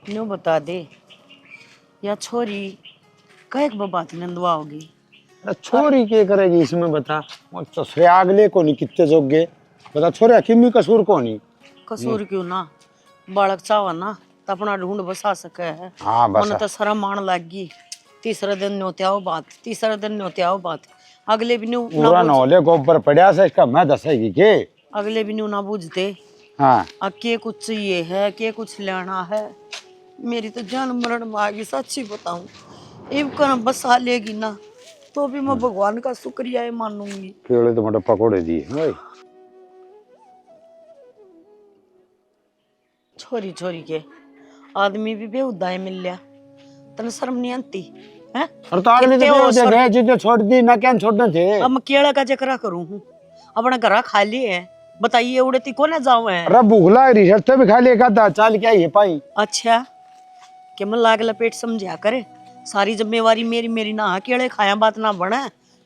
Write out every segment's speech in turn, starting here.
New बता दे या छोरी कह बात नंदवाओगी। छोरी के करेगी इसमें बता। वो तो से अगले को नहीं कितने जोगे बता। छोरे किमी कसूर को नहीं। कसूर क्यों ना बालक चावा ना तो अपना ढूंढ बसा सके है। हाँ बस मन तो शर्म आने लगी। तीसरा दिन न्योत्याओ बात अगले भी न्यू ना पूरा नौले गोबर पड़ा से इसका मैं दसेगी के अगले भी न्यू ना बूझते। हाँ अब के कुछ चाहिए है के कुछ लेना है। मेरी तो जान मरण मांगी सच्ची बताऊं इब कर बसा लेगी ना तो भी मैं भगवान का शुक्रिया ही मानूंगी। केले तो मोटे पकोड़े दिए भाई। छोरी छोरी के आदमी भी बेहुदा मिल लिया तने शर्म नहीं आती है। और तो अगले तो हो गए जितने छोड़ दी ना क्या छोड़ने थे। अब मैं केला का जिक्र करूं हूं अपना घर खाली है बताइए उड़ती कोने जाऊं है। अरे भूखला रिश्ते भी खा लेगा था चाल क्या ये पाई। अच्छा कि मैं लाग लपेट समझा करे सारी जिम्मेवारी मेरी मेरी ना केड़े खाया बात ना बने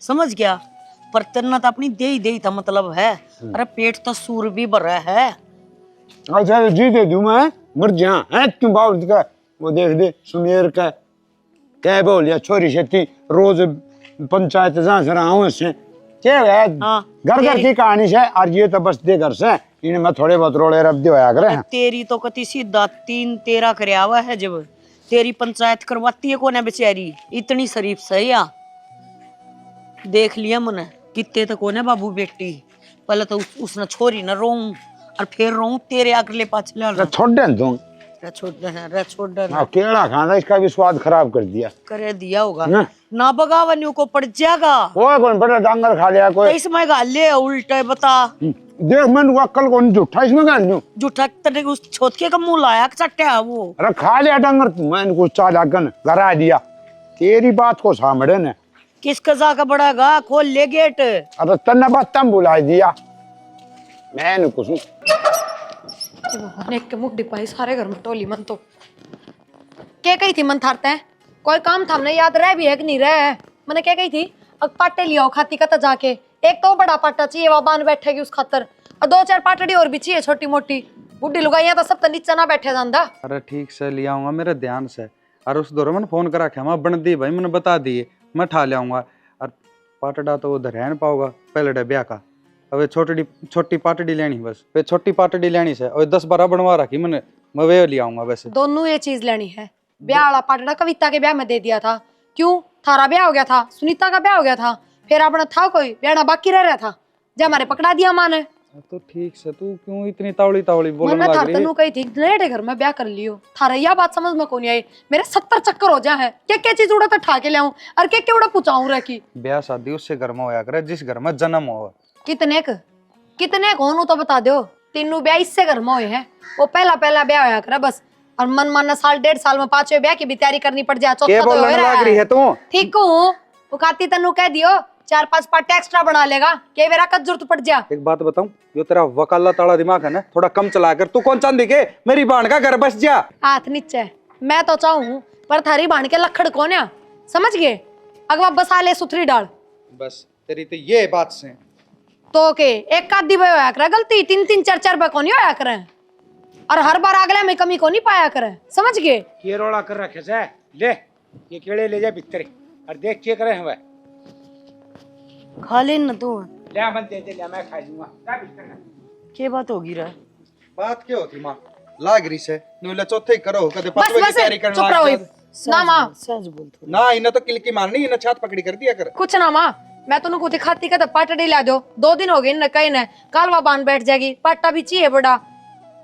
समझ गया। पर तेरना तो अपनी दे ही था मतलब है। अरे पेट तो सूर भी भरा है। अच्छा जी दे दूं मैं मर जा है तुम बाउल का वो देख दे सुमेर का क्या बोल या छोरी शेती रोज पंचायत जहाँ से रहा हूँ इससे क्या है घर घर की कहानी से और ये तो बस दे घर से इन्हें मैं थोड़े बहुत रोले रब दे होया करे। तेरी तो कति सीधा 3-13 करया हुआ है जब तेरी पंचायत करवाती है कौन है बेचारी इतनी शरीफ सही या देख लिया मैंने कितने तो कौन है बाबू बेटी पहले तो उसने छोरी न रोऊं और फिर रोऊं तेरे अगले पाछले छोड़ दे तू छोड़ देना केला खाना इसका भी स्वाद खराब कर दिया करे दिया होगा ना बगावनियों को पड़ जाएगा। कोई कौन बड़ा डांगर खा लिया कोई इसमें गाले उल्टे बता देख मैंने अक्कल को नहीं झूठा इसमें गाल दूं झूठा तेरे उस छोटके का मुंह लाया चट्टे है वो। अरे खा लिया डांगर मैंने कुछ चाल आगन गरा दिया तेरी बात को सामने ने किसका जाका बढ़ागा खोल ले गेट। अरे तन्ना बात तम बुला दिया मैंने कुछ नेक के मुख डिपाई सारे घर में टोली मन तो क्या कही थी मन थारते हैं कोई काम था हमने याद रह भी है कि नहीं रह मैंने क्या कही थी अब पाटे लियाओ खाती का जाके एक तो बड़ा पाटा चाहिए वहां बांध बैठेगी उस खातर और 2-4 पाटड़ी और भी चाहिए छोटी मोटी बुढ़ी लुगाइया तो सब तो नीचे ना बैठे जांदा। अरे ठीक से ले आऊंगा मेरे ध्यान से और उस दौरान मैंने फोन करा के मैं बन दी भाई मैंने बता दिए मैं ठा ले आऊंगा और पाटड़ा तो उधर है पाऊंगा पहले ब्याह का अब छोटी पाटड़ी लेनी बस वे छोटी पाटड़ी लेनी से और 10-12 बनवा रखी मैंने मैं वे ले आऊंगा वैसे दोनों ये चीज लेनी है। ब्याह वाला पाटड़ा कविता के ब्याह में दे दिया था क्यों थारा ब्याह हो गया था सुनीता का ब्याह हो गया था फिर अपना था कोई ब्याह बाकी रह रहा था जब हमारे पकड़ा दिया माँ ने। तो ठीक से तू क्यों इतनी तावड़ी तावड़ी बोलने लग रही है। कही थी नए घर में ब्याह कर लियो थारा यह बात समझ में कौन आई मेरे 70 चक्कर हो जा है क्या चीज उड़ा तो ठा के लाऊं और क्या उड़ा पूछाऊं रे की ब्याह शादी उससे घर में होया करे जिस घर में जन्म हो। कितने कौन तो बता दो तीनों ब्याह इससे घर में हुए हैं वो पहला ब्याह होया करे बस और मन मानना 1.5 साल में 5वें ब्याह की भी तैयारी करनी पड़ जाए चौथा तो हो रहा है तू ठीक हूँ वो खाती तनु कह दियो 4-5 पार्ट एक्स्ट्रा बना लेगा क्या मेरा कद जरूरत पड़ जा। एक बात बताऊं जो तेरा वकालत वाला दिमाग है ना थोड़ा कम चला कर तू कौन चांदी के मेरी बाण का घर बस जा हाथ नीचे मैं तो चाहूँ पर थारी बाण के लखड़ कौन है समझ गए अगवा बसा ले सुथरी डाल बस तेरी तो ये बात से तो के एक कादी भाई होया करे गलती 3-3 4-4 भाई कोनी होया करे और हर बार अगले में कमी को नहीं पाया करे समझ गए। ये रोड़ा कर रखे से ले ये केले ले जा भीतर और देख के करे हमें खा ले न तू ले मन दे दे ले मैं खा लूंगा जा भीतर क्या बात होगी रे बात क्या होती मां लाग रही से नुला चौथे करो कदे बस पांचवे की बस तैयारी करना चुप रहो ना मां सहज बोल थोड़ा ना इन्हें तो किलकी मारनी इन्हें छात पकड़ी कर दिया कर कुछ ना मां मैं तो को दिखाती का पाटड़ी ला दो 2 दिन हो गए न कहीं न कालवा बांध बैठ जाएगी पाटा भी चाहिए बड़ा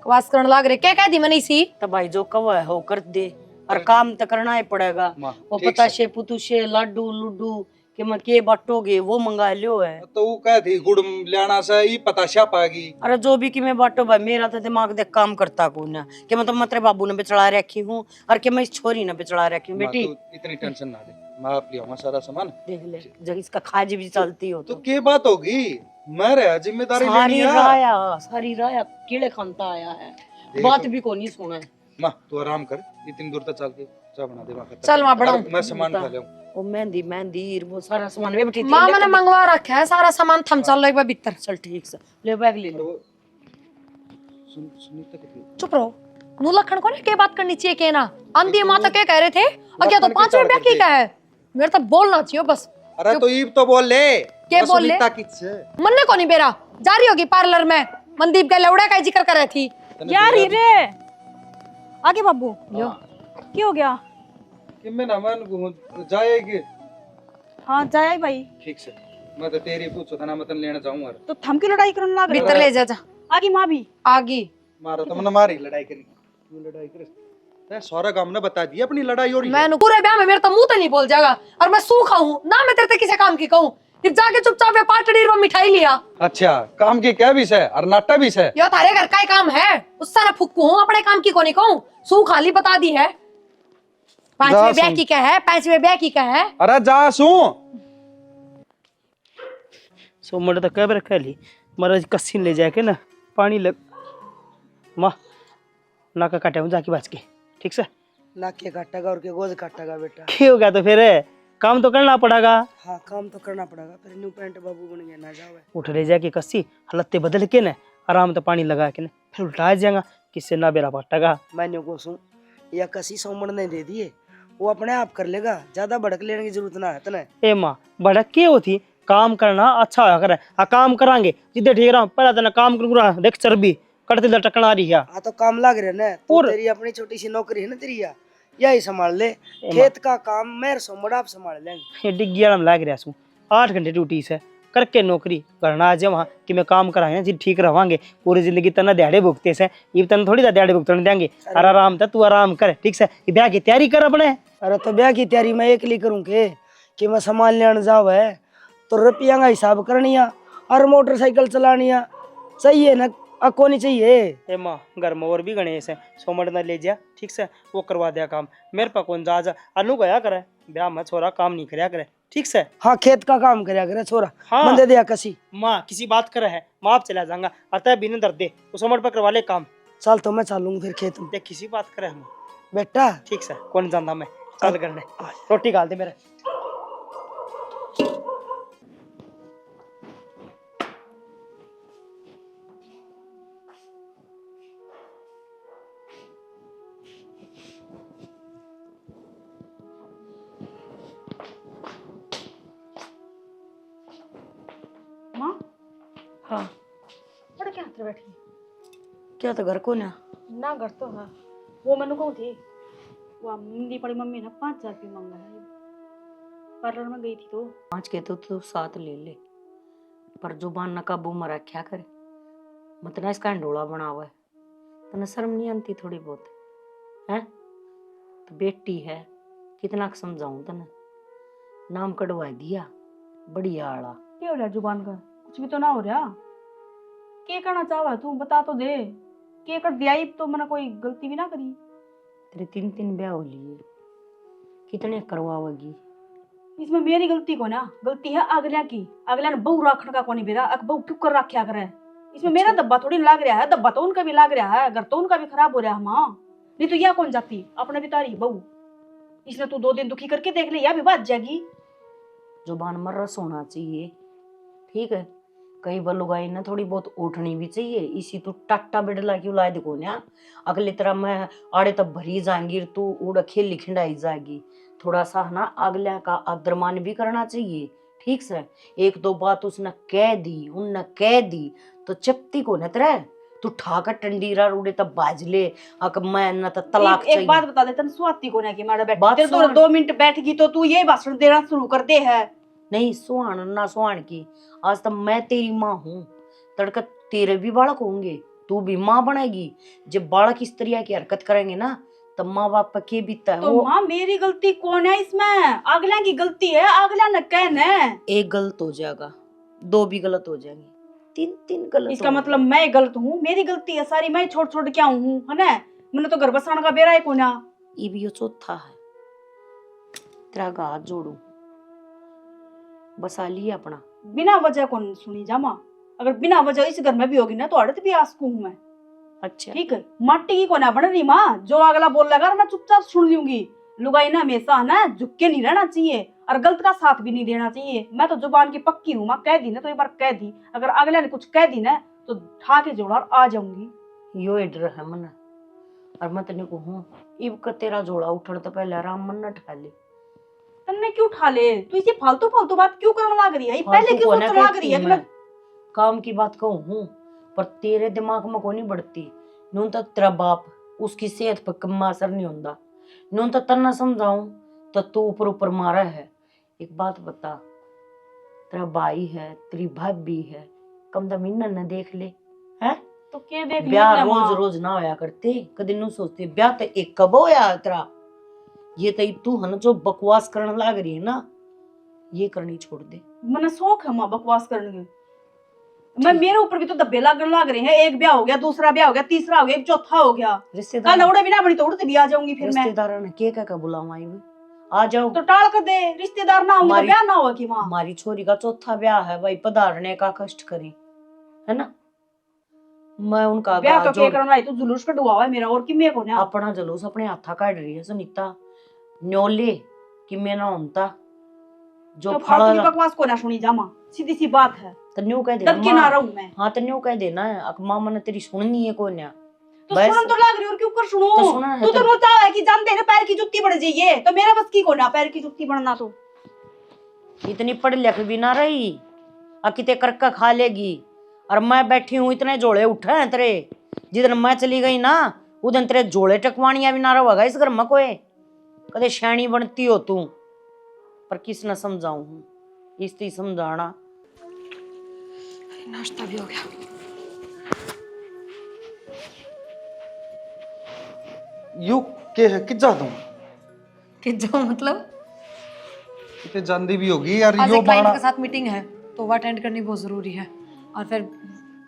क्वास करने लग रहे क्या कह दी मैंने इसी तो भाई जो कवा है हो कर दे और काम तो करना ही पड़ेगा। वो पताशे पुतुशे लाडू लुड्डू कि मैं के बाटोगे वो मंगा लियो है तो वो कह थी गुड़ लेना से ही पता छाप आगी। अरे जो भी कि मैं बाटो भाई मेरा तो दिमाग देख काम करता को ना कि मैं तो मतरे बाबू ने बिचड़ा रखी हूँ और कि मैं इस छोरी ने बिचड़ा रखी हूँ बेटी इतनी टेंशन ना दे मैं आप लिया सारा सामान देख ले जब इसका खाज भी चलती हो तो क्या बात होगी मैं रहा जिम्मेदारी सारी राया कीड़े खानता आया है बात भी को नहीं सुना मां तू आराम कर इतनी दूर तक चल के चाय बना दे मां चल मां बड़ा मैं सामान खा लूं वो मेहंदी वो सारा सामान वे बेटी मां मैंने मंगवा रखा है सारा सामान थम चल लो एक बार भीतर चल ठीक से ले बैग ले लो सुनीता कितनी चुप रहो नू लखन को ना क्या बात करनी चाहिए के ना आंधी माता क्या कह रहे थे और क्या तो 5वें व्यक्ति का है मेरे तो बोलना चाहिए बस। अरे तो ईब तो बोल ले क्या बोल ले मन्ने को नहीं बेरा जा रही होगी पार्लर में मनदीप का लौड़ा का जिक्र कर रही थी यार रे आगे बाबू लो क्या हो गया कि मैं ना मन जाएगी। हाँ जाए भाई ठीक से मैं तो तेरी पूछो था ना मैं लेने जाऊंगा तो थम की लड़ाई करने लग भीतर ले जा आगे माँ भी आगे मारो तो मैंने मारी लड़ाई करी क्यों लड़ाई करे यार सारा काम ने बता दिया अपनी लड़ाई और मैं पूरे ब्याह में मेरे तो मुंह तो नहीं बोल जाएगा और मैं सूखा हूँ ना मैं तेरे किसी काम की कहूँ फिर जाके चुपचाप वे पार्टी में मिठाई लिया। अच्छा काम की क्या विषय और नाटा विषय यो तारे घर का ही काम है उससे ना फुक्कू हूँ अपने काम की को नहीं कहूँ सू खाली बता दी है 5वें ब्याह की क्या है 5वें ब्याह की क्या है। अरे जा सू सो मर तो कब रखा ली मर कस्सी ले जाके ना पानी लग माँ नाका काटे हूँ जाके बच के ठीक से नाके काटेगा और के गोद काटेगा बेटा। क्या हो गया तो फिर काम तो करना पड़ेगा। हाँ काम तो करना पड़ेगा फिर न्यू पैंट बाबू बन गया ना जाओ उठ ले जाके कस्सी हलत्ते बदल के ना आराम तो पानी लगा के ना फिर उल्टा जाएगा किससे ना बेरा पटेगा। मैंने को सुन या कसी सोमण ने दे दिए वो अपने आप कर लेगा ज्यादा भड़क लेने की जरूरत ना है तने। ए माँ भड़क के होती काम करना अच्छा होया करे काम करांगे जिधे ठीक रहा पहला तो काम करूँ देख चर्बी कटते लटकन आ रही है। हाँ तो काम लग रहे ना तो और तेरी अपनी छोटी सी नौकरी है ना तेरी यही संभाल ले खेत का काम मेरे सोमड़ आप संभाल लेंगे। डिग्गिया में लाग रहा सू 8 घंटे ड्यूटी से करके नौकरी करना आ जाए वहाँ कि मैं काम कराए जी ठीक रवांगे पूरी जिंदगी तना दिहाड़े भुगते से ये तना थोड़ी सा दिहाड़े भुगतने देंगे। अरे आराम था तू आराम कर ठीक से ब्याह की तैयारी कर अपने। अरे तो ब्याह की तैयारी मैं एक ली करूँ के कि मैं सामान लेने जाओ है तो रुपया का हिसाब करनिया और मोटरसाइकिल चलानिया सही है ना अको नहीं चाहिए। ए माँ घर में और भी गणेश है सोमड़ न ले जा ठीक से वो करवा दिया काम मेरे पर कौन जा अनु गया करे ब्याह में छोरा काम नहीं करया करे ठीक से। हाँ खेत का काम करया करे छोरा हाँ बंदे दिया कसी माँ किसी बात करे है माँ आप चला जाऊंगा अतः बिना दर्द दे उस सोमड़ पर करवा ले काम। चल तो मैं चलूंगा फिर खेत में देख किसी बात करे हम बेटा ठीक से कौन जानता मैं चल करने रोटी डाल दे मेरे। माँ हाँ बड़े क्या हाथ बैठी क्या तो घर को ना ना घर तो है वो मैंने कहूँ थी वो मंदी पड़ी मम्मी ने 5,000 रुपये मांगा है पार्लर में गई थी तो 5 के तो 7 ले ले पर जुबान न काबू में रखा करे मत ना इसका डोला बना हुआ है तना शर्म नहीं आती थोड़ी बहुत है तो बेटी है कितना समझाऊं तने नाम कटवा दिया बढ़िया आला। क्या हो रहा है जुबान का कुछ भी तो ना हो रहा क्या करना चाहवा तू बता तो दे क्या कर दिया तो मैंने कोई गलती भी ना करी। तेरे 3 ब्याह हो लिए कितने करवाओगी इसमें मेरी गलती को ना गलती है अगला की अगला ने बहू रखने का कोनी बेरा बहू क्यों कर रखा करे इसमें मेरा दब्बा थोड़ी लग रहा है दब्बा तो उनका भी लग रहा है घर तो उनका भी खराब हो रहा है माँ नहीं तो यह कौन जाती अपने भी तारी बहू इसने तू 2 दिन दुखी करके देख ले यह भी बात जाएगी। जुबान में रस होना चाहिए ठीक है कई बार लुगाई ना थोड़ी बहुत उठनी भी चाहिए इसी तू टाटा बिडला क्यों ला देखो ना अगली तरह मैं आड़े तब भरी जाएंगी तू उड़ खेली खिंडाई जाएगी थोड़ा सा ना अगले का आदरमान भी करना चाहिए ठीक से 1-2 बात उसने कह दी उनने कह दी तो चपती को न तरह तू ठाकर टंडीरा उड़े तब बाज ले अक मैं न तो तलाक चाहिए। एक बात बता दे तन स्वाति को ना कि मारा बैठ बात तेरे तो सुन। 2 मिनट बैठ गई तो तू ये भाषण देना शुरू कर दे है। नहीं सुहान ना सुहान की आज तक मैं तेरी माँ हूँ तड़का तेरे भी बालक होंगे तू भी माँ बनेगी जब बालक इस तरह की हरकत करेंगे ना तब माँ बाप पर के बीतता है तो वो माँ मेरी गलती कौन है इसमें अगला की गलती है अगला न कहना है। एक गलत हो जाएगा 2 भी गलत हो जाएंगे 3 गलत इसका हो मतलब मैं गलत हूँ मेरी गलती है सारी मैं छोड़ छोड़ क्या हूँ है ना मैंने तो घर बसाने का बेरा है को ना ये भी चौथा है तेरा हाथ जोड़ू बसा लिया अपना बिना वजह कौन सुनी जामा अगर बिना वजह इस घर में भी होगी ना तो अड़त भी आसकू हूँ मैं अच्छा ठीक है मट्टी की को ना बन रही माँ जो अगला बोल लगा मैं चुपचाप सुन लूंगी लुगाई ना हमेशा ना झुक के नहीं रहना चाहिए और गलत का साथ भी नहीं देना चाहिए। मैं तो जुबान की पक्की हूँ माँ कह दी ना तो एक बार कह दी अगर अगले ने कुछ कह दी ना तो ठा के जोड़ा और आ जाऊंगी। यो डर है मना और मैं तेने कहूँ इब का तेरा जोड़ा उठण तो पहले आराम मन न ठा ले। तन्ने क्यों उठा ले? तू इसे फालतू फालतू बात क्यों करने लग रही है? फालतू पहले क्यों कोने सोचने लग रही है कहती कि मैं मैं काम की बात कहूँ, पर तेरे दिमाग में को नहीं बढ़ती। नून तो तेरा बाप उसकी सेहत पर कम असर नहीं होता। नून तो तना समझाऊं तो तू ऊपर ऊपर मारा है। एक बात बता, तेरा भाई है, तेरी भाभी है, कम दम इन्ना न देख ले है। तो क्या देख लिया ब्याह अपने रोज माँ? रोज ना होया करते, कदी नू सोचते ब्याह तो एक कब होया तेरा। ये तो तू हन जो बकवास करने लाग रही है ना, ये करनी छोड़ दे। मने शौक है माँ बकवास करने के। मैं मेरे ऊपर भी तो धब्बे लगने लग रहे हैं। एक ब्याह हो गया, दूसरा ब्याह हो गया, तीसरा हो गया, चौथा हो गया। कल रिश्तेदार उड़े बिना बनी तो उड़ते भी आ जाऊंगी फिर मैं। रिश्तेदारों ने के का बुलावा आई हुई, आ जाओ। तो टाल कर दे, रिश्तेदार ना होंगे तो हमारी- ब्याह ना होगा कि माँ। हमारी छोरी का चौथा ब्याह है भाई, पधारने का कष्ट करें, है ना। मैं उनका ब्याह तो जो क्या करना है? तू जुलूस कटवा हुआ है मेरा और कि मैं को ना। अपना जलूस अपने हाथा काट रही है सुनीता। न्योले कि मैं ना होता जो तो फालतू की फड़ा बकवास को ना सुनी जा माँ, सीधी सी बात है। तन्यू कह देना दब के ना माँ। रहूं मैं। हाँ तन्यू कह देना है, अक माँ मैंने तेरी सुननी है कोई ना। तो बस। सुनन तो लग रही और क्यों कर सुनूं? तो सुना है तू तो तो- रोता है कि जानते हैं ना पैर की जुत्ती बढ़ जाइए, तो मेरा बस की को ना पैर की जुत्ती बढ़ना। तो इतनी पढ़ लिख भी ना रही, अकिते करका खा लेगी। और मैं बैठी हूँ, इतने जोड़े उठे हैं तेरे। जिधर मैं चली गई ना, उधर तेरे जोड़े टकवानिया भी ना रहेगा इस घर में कोई। कदे शैणी बनती हो तू, पर किस न समझाऊं, इसती समझाना। नाश्ता भी हो गया। यू के है कि जा दूं कि जो मतलब किते जानदी भी होगी यार। आज यो एक क्लाइंट बाणा के साथ मीटिंग है तो वो अटेंड करनी बहुत जरूरी है। और फिर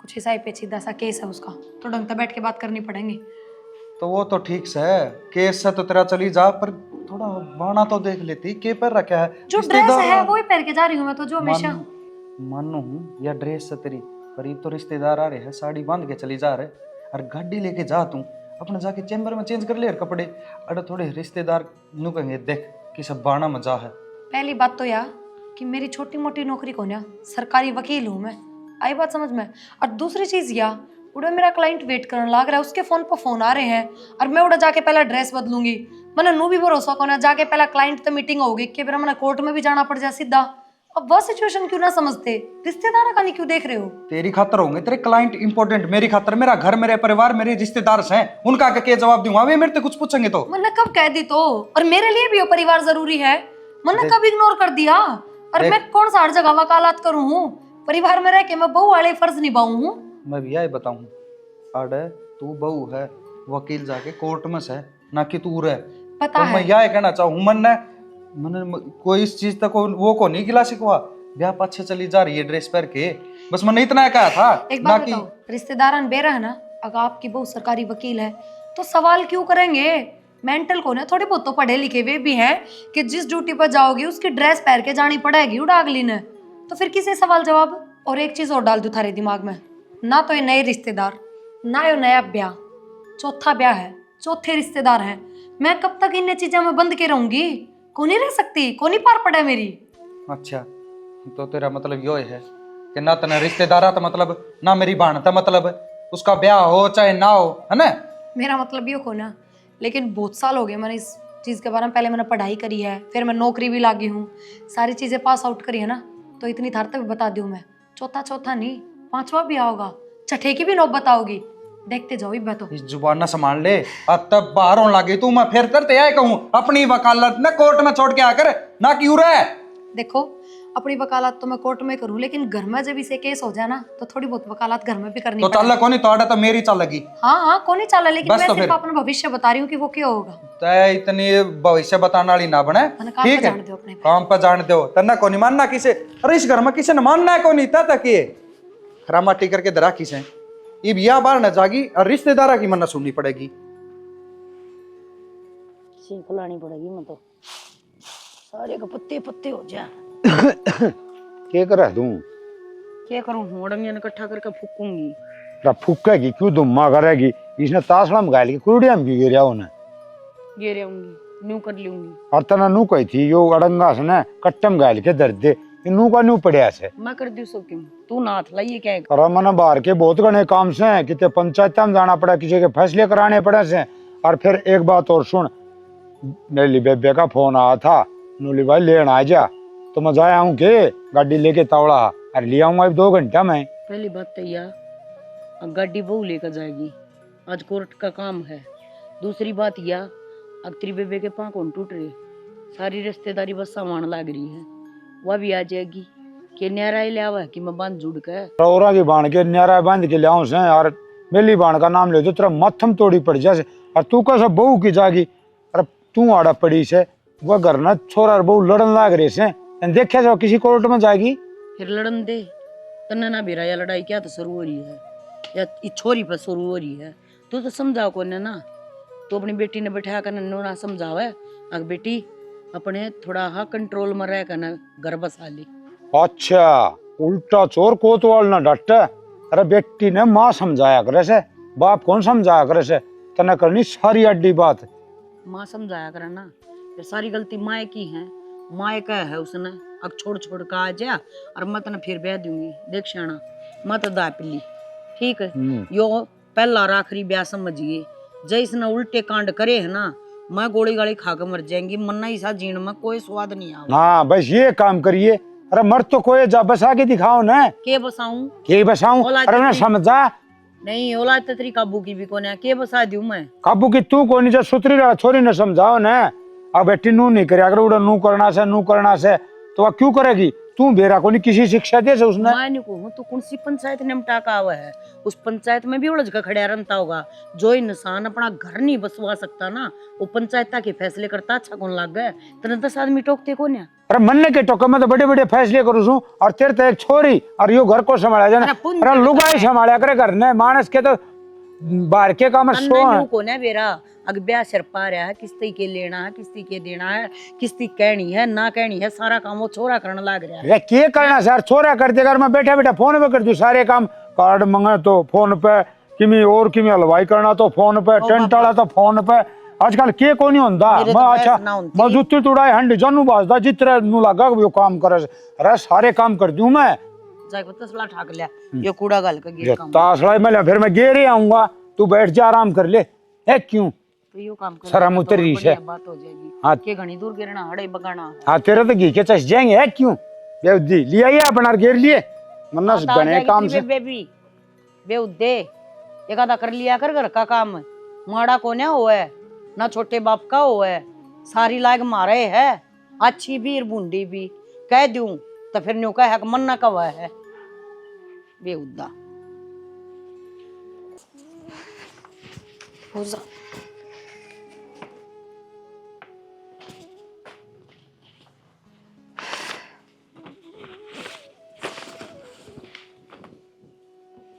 कुछ हिसाई पेचीदा सा केस है उसका, तो ढंग से बैठ के बात करनी पड़ेगी। तो वो तो ठीक से है, केस से तो तेरा चली जा, पर थोड़ा बाणा तो देख लेती के पर रखा है। जो ड्रेस है वो ही पहन के जा रही हूँ मैं तो, जो हमेशा। मानो हूँ या ड्रेस से तेरी, पर ये तो रिश्तेदार आ रहे हैं, साड़ी बांध के चली जा रहे, और गाड़ी लेके जा तू अपना, जाके चेंबर में चेंज कर ले यार कपड़े। अरे थोड़े रिश्तेदार नु कहेंगे देख कि सब बाणा मजा है। पहली बात तो यार कि मेरी छोटी मोटी नौकरी को ना, सरकारी वकील हूँ मैं, आई बात समझ में। और दूसरी चीज या उड़ा मेरा क्लाइंट वेट करने लग रहा है, उसके फोन पर फोन आ रहे हैं, और मैं उड़ा जाके पहला ड्रेस बदलूंगी। मैंने नू भी भरोसा को ना, जाके पहला क्लाइंट तो मीटिंग होगी कि फिर मैंने कोर्ट में भी जाना पड़ जाए सीधा। अब वह सिचुएशन क्यों ना समझते, रिश्तेदार का नहीं क्यों देख रहे हो? तेरी खातर होंगे तेरे क्लाइंट इंपॉर्टेंट, मेरी खातर मेरा घर, मेरे परिवार, मेरे रिश्तेदार हैं, उनका क्या जवाब दूंगा? वे मेरे से कुछ पूछेंगे तो मैंने कब कह दी तो, और मेरे लिए भी वो परिवार जरूरी है। मैंने कब इग्नोर कर दिया? और मैं कौन सा हर जगह वकालत करूं हूँ? परिवार में रह के मैं बहू वाले फर्ज निभाऊं हूँ। मैं भी यही बताऊं, अरे तू बहू है, वकील जाके कोर्ट में से ना कि तू रह। पता तो है मैं यह कहना चाहूँ, मैंने कोई इस चीज तक वो को नहीं गिला सिखवा, ब्याह पाछे चली जा रही है ड्रेस पहन के, बस मैंने इतना कहा था। एक ना बात कि बताओ, रिश्तेदार बेरा है ना, अगर आपकी बहू सरकारी वकील है तो सवाल क्यों करेंगे? मेंटल को ना थोड़े बहुत तो पढ़े लिखे हुए भी हैं कि जिस ड्यूटी पर जाओगी उसकी ड्रेस पहन के जानी पड़ेगी उड़ागली ने, तो फिर किसे सवाल जवाब? और एक चीज और डाल दू थारे दिमाग में, ना तो ये नए रिश्तेदार, ना ये नया ब्याह, चौथा ब्याह है, चौथे रिश्तेदार हैं। मैं कब तक इन चीजों में बंद के रहूंगी? को नहीं रह सकती, को नहीं पार पड़ा मेरी। अच्छा, तो तेरा मतलब यो है कि ना तेना रिश्तेदार तो मतलब ना मेरी बहन था, मतलब उसका ब्याह हो चाहे ना हो, है ना? मेरा मतलब ये हो ना, लेकिन बहुत साल हो गए मैंने इस चीज़ के बारे में, पहले मैंने पढ़ाई करी है, फिर मैं नौकरी भी लागी हूँ, सारी चीज़ें पास आउट करी है ना, तो इतनी थार तक बता दूँ मैं, चौथा नहीं, पांचवा भी आओगा, छठे की भी नौबत आओगी, देखते जाओ। ही तो इस जुबान ना संभाल ले, अब तब बाहर होने लगी तू, मैं फिर करते आए कहूँ अपनी वकालत ना कोर्ट में छोड़ के आकर, ना क्यों रहे। देखो, अपनी वकालत तो मैं कोर्ट में करूं, लेकिन घर में जब इसे केस हो जाए ना, तो थोड़ी बहुत वकालत घर में भी करनी तो चल को नहीं, तो मेरी चल लगी। हाँ कौन नहीं चला, लेकिन बस मैं तो सिर्फ फिर। अपना भविष्य बता रही हूँ कि वो क्या होगा। तय इतनी भविष्य बताने वाली ना बने, मैंने काम ठीक पे है? जान दो अपने पे। काम पर जान दो, तना को नहीं मानना किसे। अरे इस घर में किसे न मानना है, को नहीं तक ये खरामाटी करके दरा किसे। इब या बार न जागी और रिश्तेदारा की मन्ना सुननी पड़ेगी। सीख लानी पड़ेगी, मैं तो सारे के पत्ते पत्ते हो जाए। क्या कर तू? क्या करूं, होड़ंगियां इकट्ठा करके फूकूंगी। फूकेगी क्यों, धुम्मा करेगी? इसने तासड़ा में गाली कुड़िया में क्यों गिरा उन्हें? गिर आऊंगी, न्यू कर लूंगी। और तना नू कही थी यो अड़ंगा से ना कट्टम गाली के दर्द दे, नू का नू पड़िया से। मैं कर दू सब क्यों, तू ना हाथ लाइए क्या है? और मन बाहर के बहुत घने काम से, कितने पंचायत में जाना पड़ा, किसी के फैसले कराने पड़े से, और फिर एक बात और सुन, मेरी बेबे का फोन आया था, नूली भाई लेना आ जा, तो मैं जाया हूँ के गाड़ी लेके तावड़ा और ले आऊंगा 2 घंटा में। पहली बात तो यह अब गाड़ी बहू लेकर जाएगी, आज कोर्ट का काम है। दूसरी बात यह अब तेरी बेबे के पाँव कौन टूट रहे, सारी रिश्तेदारी बस सामान लाग रही है, वह भी आ जाएगी। कि न्यारा ही ले आवा कि मैं बांध जुड़ के औरा की बाण के न्यारा बांध के ले आऊं से, और मेली बाण का नाम ले तो तेरा मत्थम तोड़ी पड़ जाए। और तू कैसा बहू की जागी, अरे तू आड़ा पड़ी से वह घर ना छोरा और बहू लड़न लाग रहे से, देखा जाओ किसी कोर्ट में जाएगी फिर लड़न दे। तन्ने ना बेरा या लड़ाई क्या तो शुरू हो रही है या इस छोरी पर शुरू हो रही है, तू तो समझाओ को ना। तो अपनी बेटी ने बैठा कर ना समझावे, अग बेटी अपने थोड़ा हा कंट्रोल में रह कर ना घर बसा ली। अच्छा उल्टा चोर कोतवाल ना डटे। अरे बेटी ने माँ समझाया करे से, बाप कौन समझाया करे से, तना करनी सारी अड्डी बात। माँ समझाया करे ना, ये सारी गलती माए की है, माए का है उसने। अब छोड़ छोड़ का आ जा और मैं तना फिर ब्याह दूंगी, देख शाना मत दा पिल्ली, ठीक है। यो पहला और आखिरी ब्याह समझिए, जैसने उल्टे कांड करे है ना, मैं गोली गाली खा के मर जाएंगी, मन्ना ही सा जीण में कोई स्वाद नहीं आवा। हाँ बस ये काम करिए। अरे मर तो कोई जा, बसा के दिखाओ ना। के बसाऊं के बसाऊं? औलाद अरे ना तेरी- समझा नहीं औलाद तो तेरी काबू की भी कोने है, के बसा दूं मैं। काबू की तू को नीचे सुतरी रहा, छोरी ने समझाओ ना। अब बेटी नू नहीं करे, अगर उड़ा नू करना से तो वह क्यों करेगी? तू बेरा को नहीं किसी शिक्षा दे से उसने। मैं नहीं कहूँ तो कौन सी पंचायत ने मटाका हुआ है, उस पंचायत में भी उलझ का खड़ा रहता होगा। जो इंसान अपना घर नहीं बसवा सकता ना, वो पंचायत के फैसले करता अच्छा कौन लग गया? तेरे 10 आदमी टोकते कौन है? अरे मन्ने के टोके में तो बड़े बड़े फैसले करू छू, और तेरे तो एक छोरी और यो घर को संभाला जाना। अरे पुण्य अरे करता लुगाई है। संभाला करे घर ने, मानस के तो बाहर के काम सो है। कौन है बेरा? अग ब्याह सिर पा रहा है, किस्ती के लेना है, किस्ती के देना है, किस्ती कहनी है ना कहनी है, सारा काम वो छोरा करने लग रहा है। अरे के करना सर, छोरा कर दे, घर में बैठा बैठा फोन पे कर दू सारे काम। कार्ड मंगे तो फोन पे, किमी और किमी हलवाई करना तो फोन पे, टेंट वाला तो फोन पे। आजकल के को नहीं होता। मेरे मैं तो अच्छा बहस ना होती। मैं जुत्ती तुड़ाई हंडी जानू बाजदा जितने नु लगा वो काम करे। अरे सारे काम कर दूं मैं। जाके तसला ठाक लिया, ये कूड़ा गल का ये गिर काम तासड़ा में फिर मैं गेरे आऊंगा, तू बैठ जा आराम कर ले। है क्यों? तो यो काम कर शर्म उतर रही है। बात हो जाएगी। हाँ। के घनी दूर गिरना हड़े बगाना। हाँ तेरे तो घी के चस जाएंगे। है क्यों? बेउद्दी लिया ही अपना घेर लिए, मन्ना बने काम से। बेबी बेउद्दे एक आधा कर लिया कर घर का काम, माड़ा कोने हो है ना छोटे बाप का हो है, सारी लायक मारे है, अच्छी भी और बूंदी भी। कह दूं तो फिर न्यू कह मन्ना का हुआ है बेउद्दा। हो जा।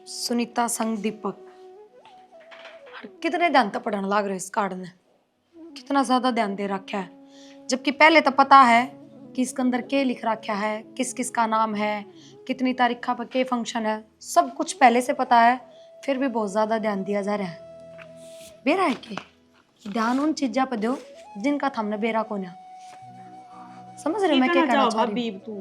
सुनीता संग दीपक, कितने ध्यान तक पढ़ने लग रहे इस कार्ड ने, कितना ज्यादा ध्यान दे रखा है, जबकि पहले तो पता है कि इसके अंदर क्या लिख रखा है, किस किस का नाम है, कितनी तारीख पर क्या फंक्शन है, सब कुछ पहले से पता है, फिर भी बहुत ज्यादा ध्यान दिया जा रहा है। बेरा है कि ध्यान उन चीजों पर दो जिनका हमने बेरा को ना समझ रहे। मैं क्या कहना चाह रही हूँ? तू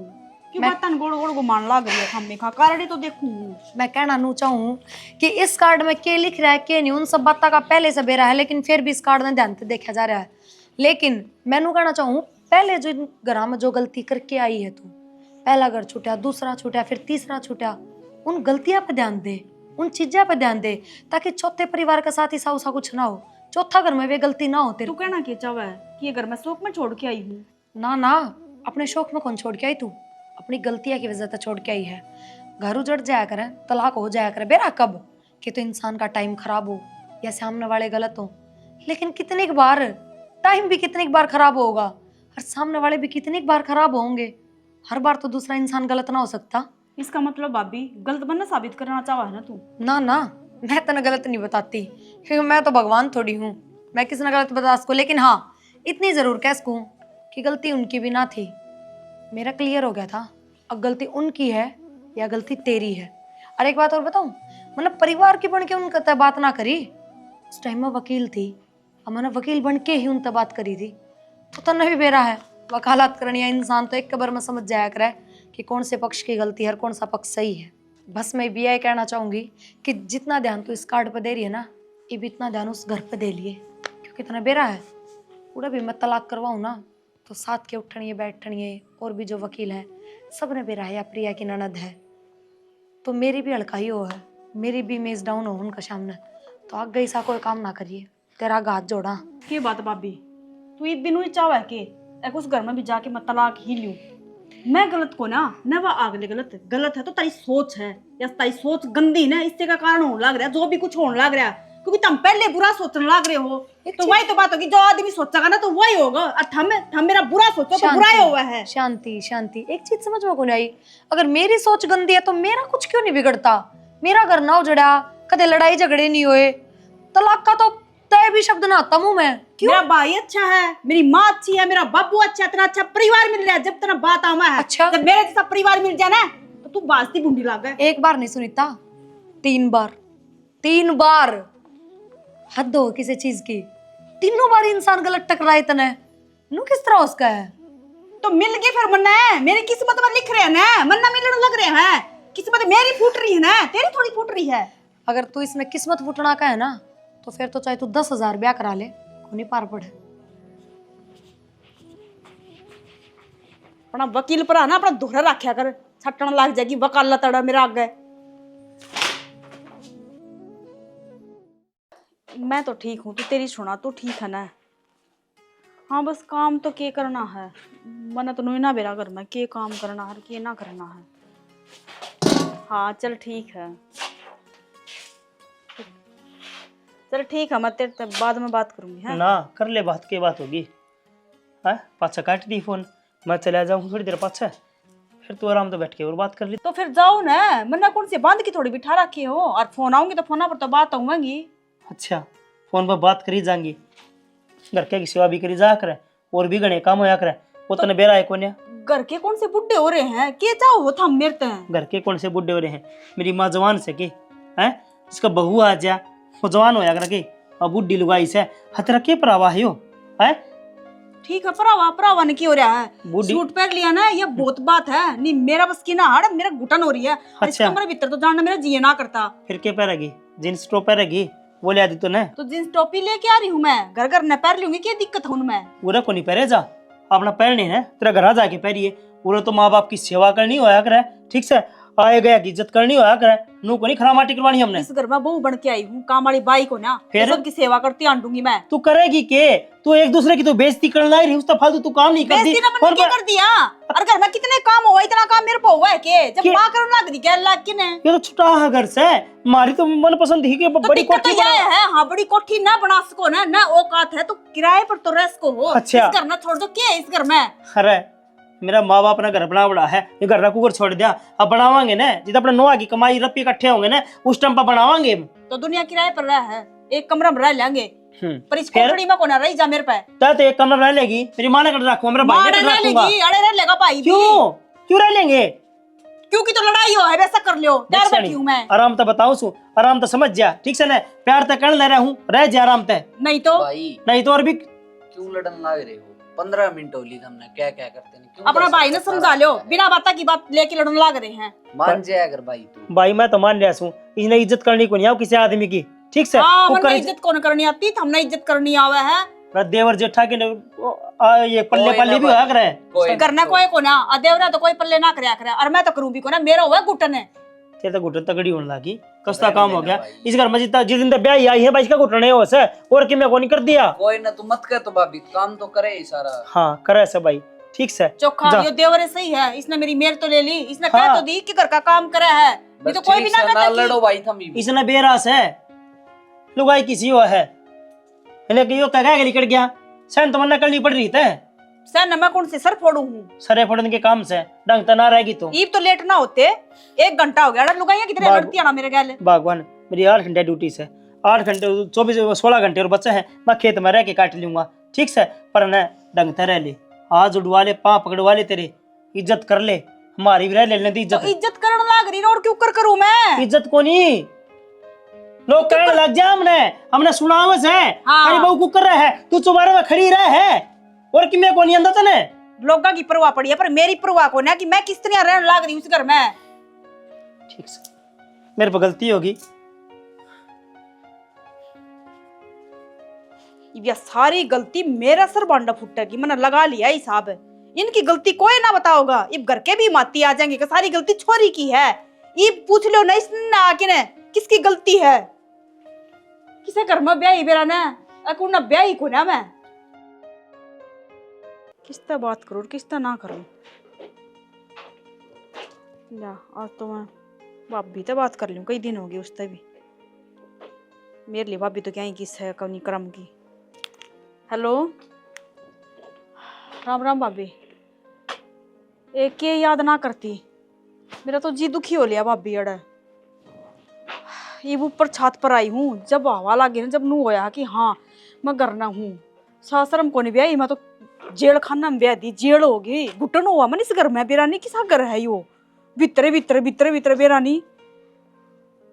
क्यों बातन गोड़ गोड़ घुमान लाग रही है? हमें खा कारडी तो देखूं। मैं कहना नू चाहूँ कि इस कार्ड में क्या लिख रहा है क्या नहीं, उन सब बातों का पहले से बेरा है, लेकिन फिर भी इस कार्ड में ध्यान से देखा जा रहा है। लेकिन मैं नू कहना चाहूँ, पहले जो घर में जो गलती करके आई है तू, पहला घर छूटा, दूसरा छूटा, फिर तीसरा छूटा, उन गलतियां पे ध्यान दे, उन चीजों पे ध्यान दे, ताकि चौथे परिवार के साथ ऐसा उसा कुछ ना हो, चौथा घर में वे गलती ना हो तेरे। तू कहना क्या चाहे कि ये घर मैं शौक में छोड़ के आई हूँ? ना ना, अपने शौक में कौन छोड़ के आई तू? अपनी गलतियां की वजह से छोड़ के आई है। घर उजड़ जाया करे, तलाक हो जाया करे, बेरा कब कि तो इंसान का टाइम खराब हो या सामने वाले गलत हो, लेकिन कितनी बार टाइम भी कितनी बार खराब होगा और सामने वाले भी कितनी बार खराब होंगे, हर बार तो दूसरा इंसान गलत ना हो सकता। इसका मतलब भाभी गलत बनना साबित करना चाहा है ना तू? ना ना, मैं तो गलत नहीं बताती, क्योंकि मैं तो भगवान थोड़ी हूँ, मैं किसी ने गलत बता सकूँ। लेकिन हाँ, इतनी जरूर कह सकूँ कि गलती उनकी भी ना थी, मेरा क्लियर हो गया था। अब गलती उनकी है या गलती तेरी है। और एक बात और बताऊं, मतलब परिवार की बन के उनका बात ना करी, उस टाइम में वकील थी, अब मैंने वकील बन के ही उनसे बात करी थी, तो तन्ने भी बेरा है वकालत करनी है। इंसान तो एक कबर में समझ जाया करे कि कौन से पक्ष की गलती है और कौन सा पक्ष सही है। बस मैं भी यही कहना चाहूंगी कि जितना ध्यान तू इस कार्ड पर दे रही है ना, ये भी इतना ध्यान उस घर पर दे लिए। कितना बेरा है पूरा भी मैं तलाक करवाऊँ ना तो साथ के उठनिए बैठनिए और भी जो वकील है सब ने बेरा है या प्रिया की ननद है तो मेरी भी हड़काई हो है, मेरी भी इमेज डाउन हो उनका सामने, तो आग गई सा कोई काम ना करिए, तेरा हाथ जोड़ा। के बात भाभी, तू एक दिन हुई चाव है के एक उस घर में भी जाके मैं तलाक ही लूं। मैं गलत को ना वह आगले गलत है तो तेरी सोच है या तेरी सोच गंदी ना, इससे का कारण होने लग रहा है जो भी कुछ होने लग रहा है, क्योंकि तुम पहले बुरा सोचने लग रहे हो। तो वही तो बात होगी, जो आदमी सोचेगा ना तो वही होगा, और थम मेरा बुरा सोचो तो बुरा ही हुआ है। शांति शांति, एक चीज समझ में नहीं आई, अगर मेरी सोच गंदी है तो मेरा कुछ क्यों नहीं बिगड़ता? मेरा घर ना उजड़ा, कदे लड़ाई झगड़े नहीं हुए, तलाक का तो तय भी शब्द ना आता मुंह में। मेरा भाई अच्छा है, मेरी माँ अच्छी है, मेरा बाबू अच्छा है, इतना अच्छा परिवार मिल रहा है। जब तेरा बात आवा है, अच्छा जब मेरे जैसा परिवार मिल जाए ना तो तू बाजती बूंदी लाग गए। एक बार नहीं सुनीता, 3 बार, 3 बार हद हो किसी चीज की। तीनों बार इंसान गलत टकराए तने नू किस तरह उसका है तो मिल गए फिर मन्ना है, मेरी किस्मत में लिख रहे हैं ना, मन्ना मिलने लग रहे हैं, किस्मत मेरी फूट रही है ना, तेरी थोड़ी फूट रही है। अगर तू इसमें किस्मत फूटना का है ना तो फिर तो चाहे तू 10,000 ब्याह करा ले, को नहीं पार पड़े। अपना वकील पर ना अपना दोहरा रखा कर, छटन लग जाएगी वकालत अड़ा मेरा आगे। मैं तो ठीक हूँ, तू तेरी सुना तो ठीक है ना। हाँ बस काम तो के करना है, मना तो ना बेरा घर में के काम करना है के ना करना है। हाँ चल ठीक है, चल ठीक है, मैं तेरे बाद में बात करूंगी। है ना कर ले बात, के बात होगी। हाँ पाछा काट दी फोन, मैं चला जाऊँ थोड़ी देर पाछा, फिर तू आराम से बैठ के और बात कर ली। तो फिर जाओ ना, मन्ना कौन से बांध की थोड़ी बिठा रखी हो, और फोन आऊंगी तो फोन पर तो बात होंगी। अच्छा फोन पर बात करी जाएंगी, घर के की सेवा भी करी जा करे, और भी घने काम होया करे, वो तने बेरा है कोन्या। घर के कौन से बुड्ढे हो रहे हैं, के चाहो वो थम मेरते हैं। घर के कौन से बुढ़े हो रहे हैं? मेरी माँ जवान से के हैं, इसका बहू आ जा वो जवान होया कर के, और बुढ़ी लुगाई से हतरा के परावा है यो है। ठीक है, परावा ने क्यों हो रहा है, बूढ़ी- सूट पहन लिया ना, ये बहुत बात है नहीं, मेरा बस की ना हाड़, मेरा घुटन हो रही है। इस अच्छा। कमरे भीतर तो जानना मेरा जी ना करता। फिर के पहरेगी? Jeans top पहरेगी? वो ले आदि तो न, तो जींस टोपी लेके आ रही हूँ मैं, घर घर न पहन लूंगी, क्या दिक्कत है उनमें। पूरा को नहीं पहरे जा, अपना पहनने है तेरा घर जाके पहरिए। पूरा तो माँ बाप की सेवा करनी होया करे, ठीक से आए गया की इज्जत करनी होया करे, नू को नहीं खरा माटी करवानी हमने। इस घर में बहू बन के आई हूँ, काम वाली बाई को ना, फिर? सबकी सेवा करती आंटूंगी मैं। तू करेगी के? तू एक दूसरे की तो बेइज्जती करने लग रही, उसका फालतू तू काम नहीं करती। बेइज्जती ना मैंने क्या कर दिया, और घर में कितने काम हुआ, इतना काम मेरे को हुआ है के, जब के? माँ करने लग रही क्या लाग के ने। ये तो छुटा है घर से, मारी तो मन पसंद ही के तो बड़ी दिक्कत तो कोठी यह है, हाँ बड़ी कोठी ना बना सको ना औकात है तो किराए पर तो रह सको हो। अच्छा। इस घर में छोड़ दो, क्या है इस घर में। अरे मेरा माँ बाप ने घर बड़ा है, ये घर ना कुकर छोड़ दिया, अब बनावांगे ना जित अपने नोआ की कमाई रुपये इकट्ठे होंगे ना उस टाइम पर बनावांगे। तो दुनिया किराए पर रह है, एक कमरा में रह लेंगे, पर इस फिर? कोठड़ी में को ना रही जा मेरे पे। तो एक कमरा रह लेगी, मेरी माँ ने कर रखूंगा, मेरा भाई माँ ने रह कर रखूंगा। लेगी, अड़े रह लेगा भाई भी। क्यों क्यों रह लेंगे? क्योंकि तो लड़ाई हो है, वैसा कर लियो, डर बैठी हूँ मैं। आराम तो बताऊं सु, आराम तो समझ जा, ठीक से ना, प्यार तो कर ले रहा हूँ, रह जा आराम ते, नहीं तो भाई नहीं तो और भी। क्यों लड़न लग रहे हो? 15 मिनट होली हमने क्या क्या करते हैं, क्यों अपना बस भाई ने बता समझा रहा लियो, है? बिना बात की बात लेके लड़ने लग रहे हैं। मान जाए अगर भाई तू। भाई मैं तो मान लिया हूँ, इसने इज्जत करनी को नहीं आओ किसी आदमी की, ठीक से। हाँ वो मन कर- इज्जत कौन करनी आती, हमने इज्जत करनी आवे है। मेरा देवर जेठा के ये पल्ले कोई पल्ले ना भी भाई। होया करे। कोई करना कोई को ना, अदेवरा तो कोई पल्ले ना करया करे, और मैं तो करूँ भी को ना, मेरा हुआ घुटन है। तेरे तो घुटन तगड़ी होने लगी, कस्ता रहने काम हो देना गया भाई। इस घर में। जितना जिस दिन तक ब्याह आई है भाई इसका घुटन है से, और कि मैं को नहीं कर दिया। कोई ना, तू मत कर तो भाभी, काम तो करे ही सारा। हाँ करे से भाई, ठीक से। चोखा जा। ये देवर सही है, इसने मेरी मेर तो ले ली, इसने हाँ। कह तो दी कि घर का काम करे है, नहीं बस तो कोई भी ठीक ना से ना कहता लड़ो कि भाई, थम भी। इसने बेरास है, लुगाई किसी हो है, इन्हें कि यो कह निकल गया, सहन तमन्ना करनी पड़ रही थे। सर मैं कौन से सर फोड़ू हूँ, सरे फोड़ने के काम से ढंग तो ना रहेगी तो। ईब तो लेट ना होते, 1 घंटा हो गया, अरे लुगाइयां कितने बाग- लड़ती है ना मेरे गैल। भगवान मेरी 8 घंटे ड्यूटी से, 8 घंटे 16 घंटे और बच्चे हैं, मैं खेत में रह के काट लूंगा, ठीक से। पर न ढंग से रह ले, हाथ उड़वा ले, पाँव पकड़वा ले, तेरे इज्जत कर ले, हमारी भी रह लेने दी तो इज्जत। इज्जत करने लाग रही, और क्यों करूँ मैं। इज्जत को नहीं, लोग कहने लग जा हमने सुनावस है, हाँ। अरे बहू कुकर रहा है, तू चुबारे में खड़ी रह है, और कि मैं को नहीं अंदर तने। लोगों की परवाह पड़ी है, पर मेरी परवाह को ना, कि मैं किस तरह रहने लाग रही हूँ उस घर में। ठीक से, मेरे पर गलती होगी, ये सारी गलती मेरा सर बांडा फुटेगी, मैंने लगा लिया हिसाब। इनकी गलती कोई ना बताओगा, इब घर के भी माती आ जाएंगे कि सारी गलती छोरी की है। ये पूछ लो ना इसने आके ने किसकी गलती है। किसे घर में ब्याही बेरा ना अकुना ब्याही को ना मैं किससे बात करूं किससे ना करूं। या आज तो मैं भाभी से बात कर लूं, कई दिन हो गए उससे भी। मेरे लिए भाभी तो क्या ही किस है कौनी क्रम की। हेलो राम राम भाभी। एक के याद ना करती, मेरा तो जी दुखी हो लिया भाभी अड़। ये ऊपर छत पर आई हूँ, जब हवा लगी ना, जब नू होया कि हाँ मैं करना हूँ। सासरम को नहीं ब्याही, मैं तो जेल खाना में ब्याह दी। जेल होगी घुटन हुआ मन इस घर में। बेरानी किसा घर है यो, भीतरे भीतरे भीतरे भीतरे बेरानी।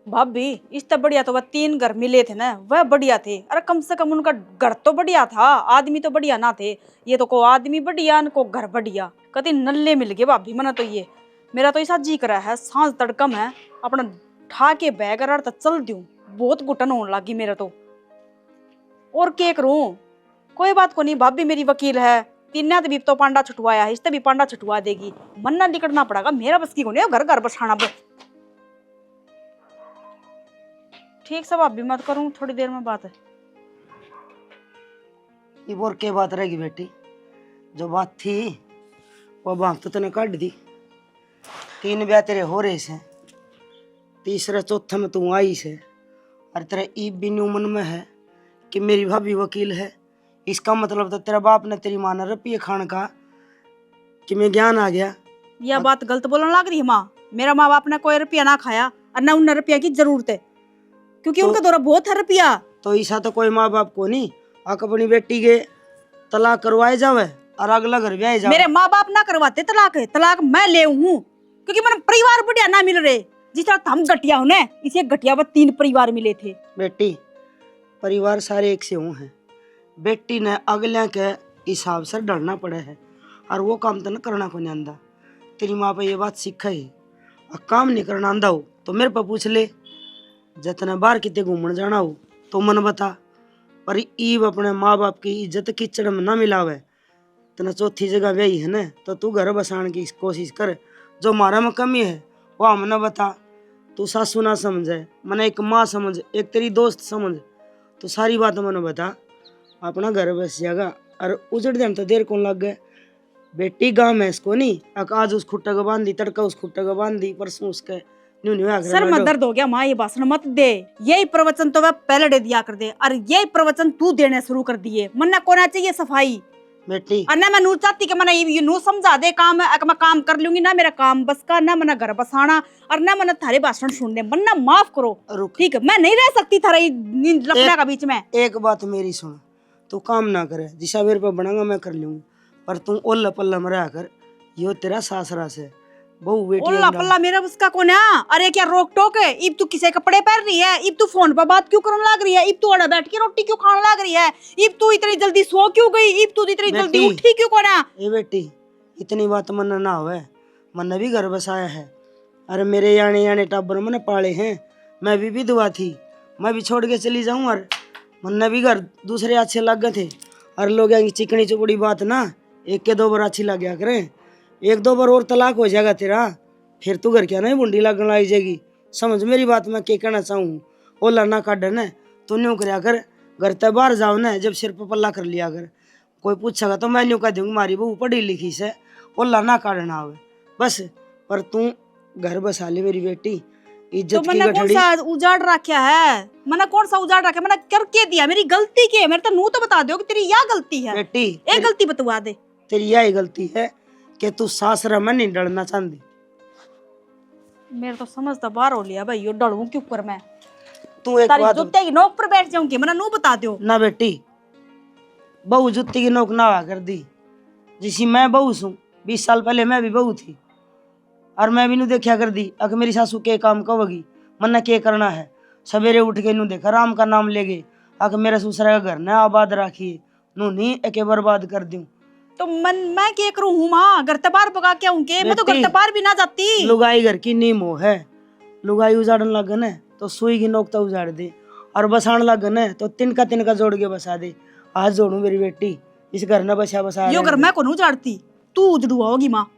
भाभी इससे बढ़िया तो वह 3 घर मिले थे ना, वह बढ़िया थे। अरे कम से कम उनका घर तो बढ़िया था, आदमी तो बढ़िया ना थे। ये तो को आदमी बढ़िया न को घर बढ़िया, कभी नल्ले मिल गए भाभी मना। तो ये मेरा तो ऐसा जी करा है सांस तड़कम है अपना ठा के बैग तो चल दूं। बहुत घुटन होने लगी मेरा तो, और क्या करूं। कोई बात को नहीं, भाभी मेरी वकील है। 3 भी तो पांडा छुटवाया है, इससे भी पांडा छुटवा देगी। मन्ना निकलना पड़ेगा, मेरा बस की को नहीं घर घर बसाना। ठीक सब भाभी मत करूं, थोड़ी देर में बात है। ये और क्या बात रहेगी बेटी, जो बात थी वो बात तो तूने काट दी। 3 ब्याह तेरे हो रहे से, तीसरा चौथा में तू आई से, और तेरा ईब भी न्यू मन में है कि मेरी भाभी वकील है। इसका मतलब तो तेरा बाप ने तेरी माँ ने रुपये खान का कि मैं ज्ञान आ गया। यह बात गलत बोलने लग रही है माँ। मेरा माँ बाप ने कोई रुपया ना खाया और न उन रुपया की जरूरत है, क्योंकि उनका दौरा बहुत है रुपया। तो ऐसा तो कोई माँ बाप को नहीं आक अपनी बेटी के तलाक करवाए जावे और अगला घर ब्याह जावे। मेरे माँ बाप ना करवाते तलाक है, तलाक मैं ले हूँ क्योंकि मेरा परिवार बढ़िया ना मिल रहे। जिस तरह हम घटिया होने इसे घटिया व 3 परिवार मिले थे। बेटी परिवार सारे एक से हूँ हैं, बेटी ने अगले के हिसाब से डरना पड़े है और वो काम तो न करना को नहीं आंदा। तेरी माँ पे ये बात सीखा ही, और काम नहीं करना आंदा हो तो मेरे पे पूछ ले। जितना बार कितने घूमने जाना हो तो मन बता, पर ईब अपने माँ बाप की इज्जत कीचड़ में ना मिलावे। तना चौथी जगह ब्याही है न तो तू घर बसाने की कोशिश कर। जो हमारा में कमी है वो हम न बता। तू सासू ना समझे, मैंने एक माँ समझ, एक तेरी दोस्त समझ, तो सारी बात मैंने बता। अपना घर बस जाएगा और उजड़ देने तो देर कौन लग गए। बेटी गाँव में इसको नहीं, आज उस खुट्टा को बांध दी, तड़का उस खुट्टा को बांध दी, परसों उसके सर में दर्द हो गया। माँ ये भाषण मत दे, यही प्रवचन तो वह पहले दे दिया कर दे, और यही प्रवचन तू देने शुरू कर दिए। मन कोना चाहिए सफाई बेटी। और ना मैं नू चाहती कि मैंने ये नू समझा दे काम है, मैं काम कर लूंगी ना। मेरा काम बस का ना, मैंने घर बसाना और ना मैंने थारे भाषण सुनने। मन्ना माफ करो, ठीक है, मैं नहीं रह सकती थारे लफड़ा का बीच में। एक बात मेरी सुन, तू काम ना करे, जिसा मेरे पे बनाऊंगा मैं कर लूंगा, पर तू ओल्ला पल्ला में रह कर। यो तेरा सासरा से बहु बेटी ओल्ला पल्ला मेरा उसका कौन है। अरे क्या रोक टोक है। इब तू किसे कपड़े पहन रही है, इब तू फोन पर बात क्यों करने लग रही है, इब तू अड़ा बैठ के रोटी क्यों खाने लग रही है, इब तू इतनी जल्दी सो क्यों गई, इब तू इतनी जल्दी उठी क्यों कौन है। ए बेटी इतनी बात मन ना होवे, मन भी घर बसाया है। अरे मेरे याने याने टाबर मैंने पाले हैं, मैं भी विधवा थी, मैं भी छोड़ के चली जाऊं। और मन भी घर दूसरे अच्छे लग गए थे, और लोग चिकनी चुपड़ी बात ना 1 के 2 बार अच्छी लग गया करे। 1-2 बार और तलाक हो जाएगा तेरा, फिर तू घर क्या नहीं बुंडी लगने लग जाएगी। समझ मेरी बात, मैं क्या कहना चाहूँ। ओला ना काट न तू न्यू करया कर, घर तक बाहर जाओ न, जब सिर पर पल्ला कर लिया कर। कोई पूछेगा तो मैं न्यू कह दूंगी मारी बहू पढ़ी लिखी से, ओला ना काटना आवे बस। पर तू घर बसा ले मेरी बेटी, इज्जत तो की मैंने कौन सा उजाड़ रखा है, मैंने कौन सा उजाड़ रखा, मैंने करके दिया। मेरी गलती क्या है, मेरे तो नू तो बता दो कि तेरी यह गलती है। बेटी एक गलती बतवा दे। तेरी यही गलती है कि तू सासरा में नहीं डरना चाहती। मेरे तो समझ तो बाहर हो लिया भाई, यो डरू क्यों कर मैं। तू एक तारी बात जुत्ते की नोक पर बैठ जाऊंगी, मैंने नू बता दो ना बेटी, बहू जुत्ती की नोक ना हुआ कर दी। जिसी मैं बहू सू, 20 साल पहले मैं भी बहू थी, और मैं भी नू देखा कर दी अगर मेरी सासू के काम कहोगी मन्ना क्या करना है। सवेरे उठ के नू देखा राम का नाम ले गए, अगर मेरा ससुरा का घर न आबाद राखिए, नू नहीं एके बर्बाद कर दूं। तो मैं क्या करूं हूँ माँ, घर तबार पका के उनके, मैं तो घर तबार भी ना जाती। लुगाई घर की नीम हो है, लुगाई उजाड़न लग न तो सुई की नोक तो उजाड़ दे, और बसाण लग न तो तिनका जोड़ के बसा दे। हाथ जोड़ू मेरी बेटी, इस घर न बसा बसा यो घर मैं को उजाड़ती, तू उजड़ुआ होगी माँ।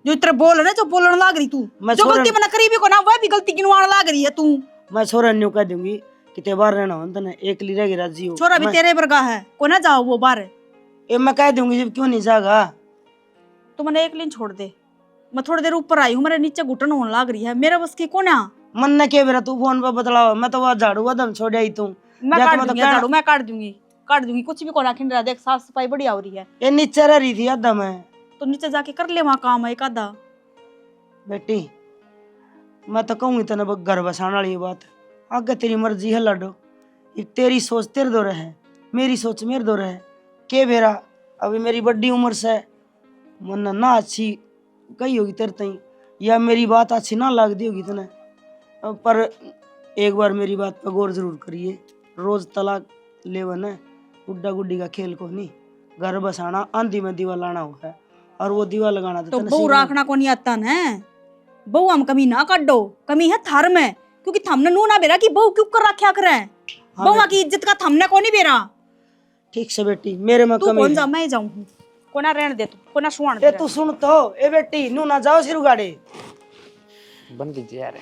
जो इतने बोल रहे जो बोलने लाग रही तू, मैं जो छोरा- गलती मैंने करी भी को ना वह भी गलती गिनवाने लाग रही है तू। मैं छोरा न्यू कह दूंगी कि ते बाहर रहना हो तने एक ली रहेगी राजी हो। छोरा भी तेरे वर्गा है, को ना जाओ वो बाहर। ए मैं कह दूंगी जब क्यों नहीं जागा। तो मैंने एक दिन छोड़ दे, मैं थोड़ी देर ऊपर आई हूँ, मेरे नीचे घुटन होने लाग रही है, मेरे बस की कौन है। मन ने के बेरा तू फोन पर बतलाओ, मैं तो वह झाड़ू दम छोड़ आई तू। मैं या तो काट मैं तो दूंगी कहना- झाड़ू, मैं काट दूंगी कुछ भी को ना खिंड रहा। देख साफ सफाई बढ़िया हो रही है, ये नीचे रह रही थी आधा मैं। तो नीचे जाके कर ले वहाँ काम है एक आधा। बेटी मैं तो कहूंगी तने घर बसाने वाली बात, आगे तेरी मर्जी है लाडो। ये तेरी सोच तेरे दो है, मेरी सोच मेरे दो है। के बेरा अभी मेरी बड़ी उम्र से मन ना अच्छी कही होगी तेरे तई, या मेरी बात अच्छी ना लगती होगी तने, पर एक बार मेरी बात पर गौर जरूर करिए। रोज तलाक लेवन है, गुड्डा गुड्डी का खेल को नहीं। घर बसाना आंधी में दीवा लाना हुआ है, और वो दीवा लगाना तो तने बहू सीखना- राखना को नहीं आता न, बहू हम कमी ना काटो, कमी है थार में, क्योंकि थमने नू ना बेरा कि बहू क्यों कर रखा करे। बहू की इज्जत का थमने को नहीं बेरा। ठीक से बेटी, मेरे में तू कमी कौन है। जा, मैं जाऊं, को ना रहने दे, तू को ना सुहान ए तू सुन तो, ए बेटी नू ना जाओ सिर गाड़े। बन लीजिए यार,